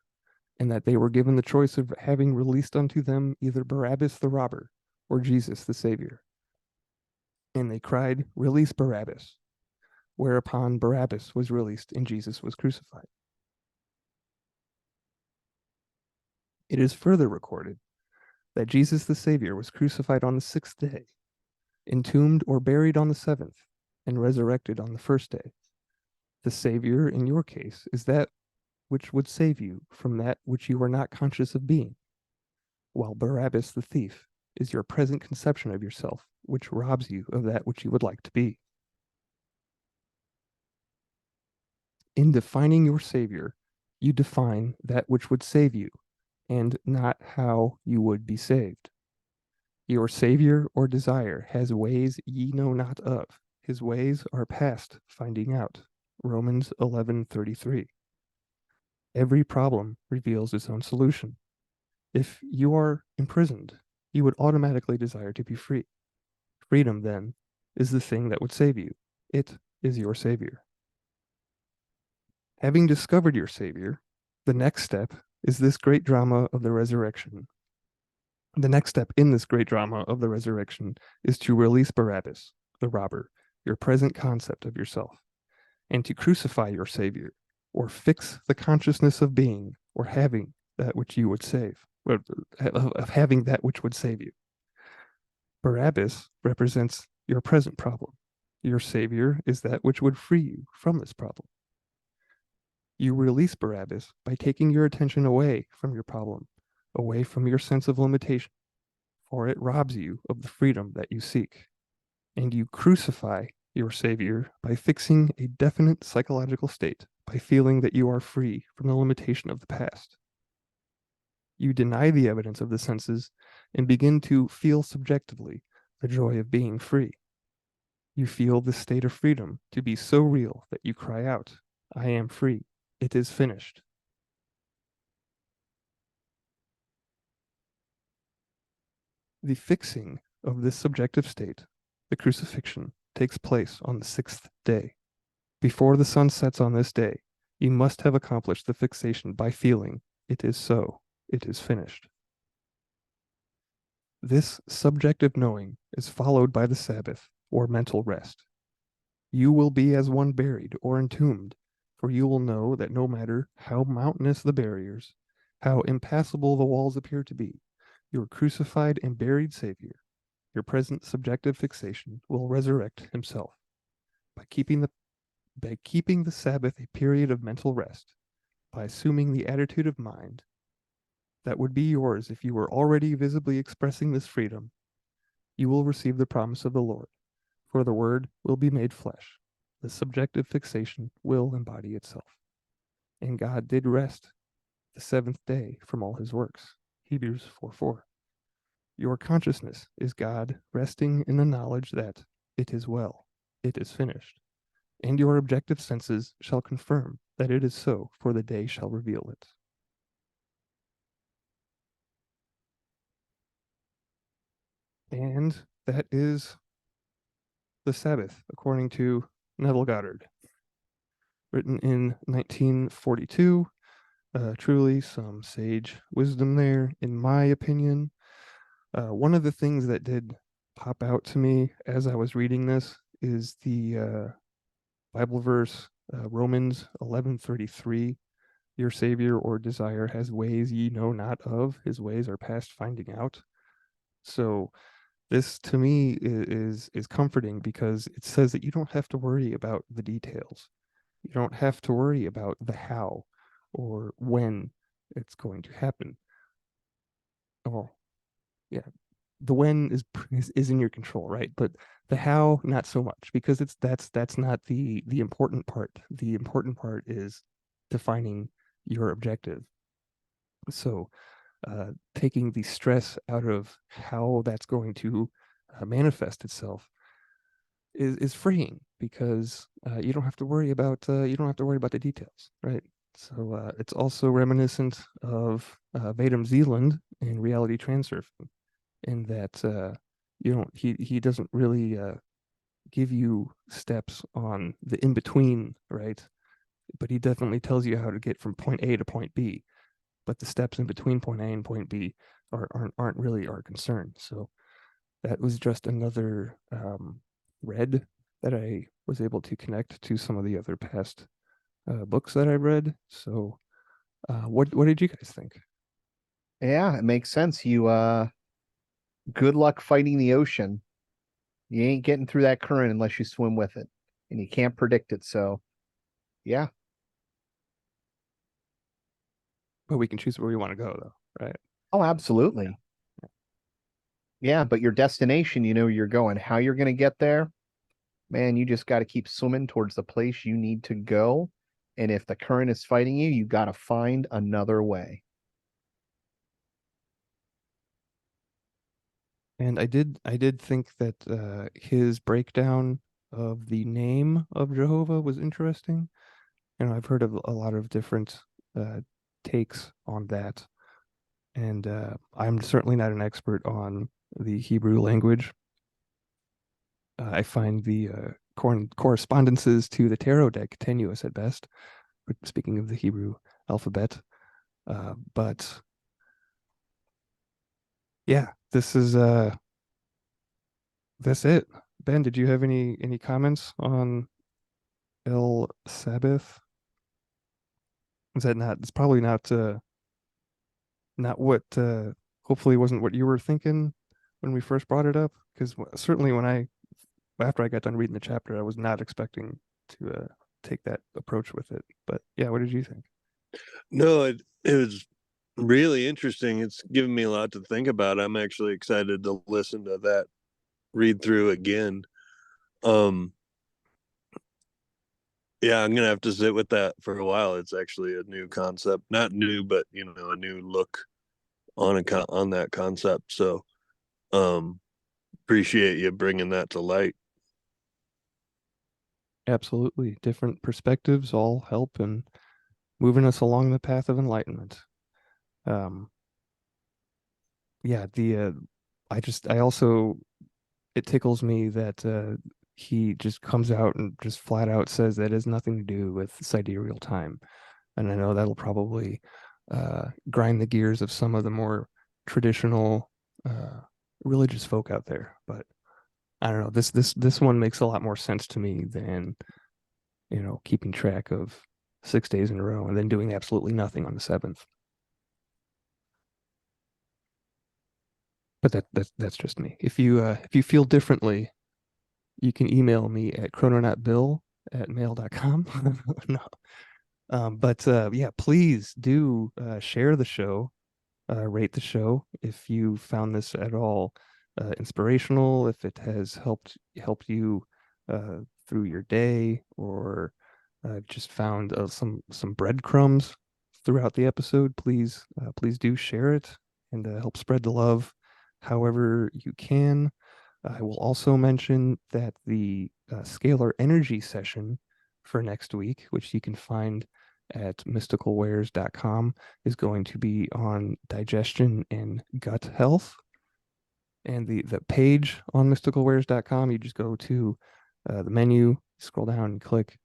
and that they were given the choice of having released unto them either Barabbas the robber or Jesus the Savior. And they cried, "Release Barabbas," whereupon Barabbas was released and Jesus was crucified. It is further recorded that Jesus the Savior was crucified on the 6th day, entombed or buried on the 7th, and resurrected on the 1st day. The Savior, in your case, is that which would save you from that which you are not conscious of being, while Barabbas the thief is your present conception of yourself, which robs you of that which you would like to be. In defining your Savior, you define that which would save you, and not how you would be saved. Your Savior or desire has ways ye know not of. His ways are past finding out. Romans 11:33. Every problem reveals its own solution. If you are imprisoned, you would automatically desire to be free. Freedom, then, is the thing that would save you. It is your Savior. Having discovered your Savior, the next step is this great drama of the resurrection. The next step in this great drama of the resurrection is to release Barabbas, the robber, your present concept of yourself, and to crucify your Savior, or fix the consciousness of being or having that which you would save, of having that which would save you. Barabbas represents your present problem. Your Savior is that which would free you from this problem. You release Barabbas by taking your attention away from your problem, away from your sense of limitation, for it robs you of the freedom that you seek. And you crucify your Savior by fixing a definite psychological state, by feeling that you are free from the limitation of the past. You deny the evidence of the senses and begin to feel subjectively the joy of being free. You feel the state of freedom to be so real that you cry out, "I am free. It is finished." The fixing of this subjective state, the crucifixion, takes place on the 6th day. Before the sun sets on this day, you must have accomplished the fixation by feeling, "It is so. It is finished." This subjective knowing is followed by the Sabbath, or mental rest. You will be as one buried or entombed, for you will know that no matter how mountainous the barriers, how impassable the walls appear to be, your crucified and buried Savior, your present subjective fixation, will resurrect himself. By keeping the Sabbath a period of mental rest, by assuming the attitude of mind that would be yours if you were already visibly expressing this freedom, you will receive the promise of the Lord, for the Word will be made flesh. The subjective fixation will embody itself. And God did rest the 7th day from all his works. Hebrews 4:4. Your consciousness is God resting in the knowledge that it is well, it is finished, and your objective senses shall confirm that it is so, for the day shall reveal it. And that is the Sabbath, according to Neville Goddard, written in 1942. Truly some sage wisdom there, in my opinion. One of the things that did pop out to me as I was reading this is the Bible verse, Romans 11:33. Your Savior or desire has ways ye know not of. His ways are past finding out. So this to me is comforting because it says that you don't have to worry about the details. You don't have to worry about the how or when it's going to happen. Oh, yeah, the when is in your control, right? But the how, not so much, because that's not the important part. The important part is defining your objective. So taking the stress out of how that's going to manifest itself is freeing because you don't have to worry about the details, right? So it's also reminiscent of Vadum Zealand in reality transurfing, in that you don't he doesn't really give you steps on the in between, right? But he definitely tells you how to get from point A to point B. But the steps in between point A and point B aren't really our concern. So that was just another read that I was able to connect to some of the other past books that I read. So what did you guys think? Yeah, it makes sense. Good luck fighting the ocean. You ain't getting through that current unless you swim with it, and you can't predict it. So, yeah. But we can choose where we want to go, though, right? Oh, absolutely. Yeah, but your destination, you know, you're going. How you're going to get there, man, you just got to keep swimming towards the place you need to go. And if the current is fighting you, you got to find another way. And I did think that his breakdown of the name of Jehovah was interesting. You know, I've heard of a lot of different uh, takes on that, and I'm certainly not an expert on the Hebrew language. I find the correspondences to the tarot deck tenuous at best, speaking of the Hebrew alphabet. But yeah, that's it. Ben, did you have any comments on El Sabbath? Is that not? It's probably not what. Hopefully, wasn't what you were thinking when we first brought it up. Because certainly, after I got done reading the chapter, I was not expecting to take that approach with it. But yeah, what did you think? No, it was really interesting. It's given me a lot to think about. I'm actually excited to listen to that read through again. Um, yeah, I'm gonna have to sit with that for a while. It's actually a new concept, not new, but you know, a new look on that concept. So, um, appreciate you bringing that to light. Absolutely, different perspectives all help in moving us along the path of enlightenment. Um, yeah, the I also it tickles me that he just comes out and just flat out says that it has nothing to do with sidereal time. And I know that'll probably grind the gears of some of the more traditional religious folk out there. But I don't know, this one makes a lot more sense to me than, you know, keeping track of 6 days in a row and then doing absolutely nothing on the seventh. But that's just me. If you feel differently, you can email me at chrononautbill@mail.com. No. But yeah, please do share the show, rate the show if you found this at all inspirational, if it has helped you through your day, or just found some breadcrumbs throughout the episode. Please do share it and help spread the love however you can. I will also mention that the scalar energy session for next week, which you can find at mysticalwares.com, is going to be on digestion and gut health. And the page on mysticalwares.com, you just go to the menu, scroll down and click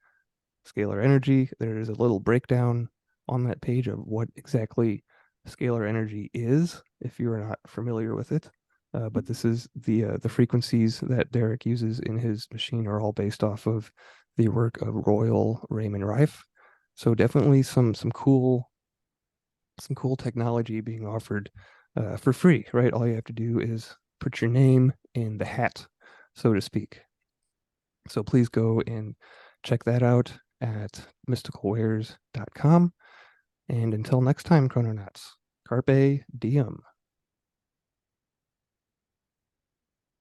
scalar energy. There's a little breakdown on that page of what exactly scalar energy is, if you're not familiar with it. But this is the frequencies that Derek uses in his machine are all based off of the work of Royal Raymond Rife. So definitely some cool technology being offered for free, right? All you have to do is put your name in the hat, so to speak. So please go and check that out at mysticalwares.com. And until next time, Chrononauts, carpe diem.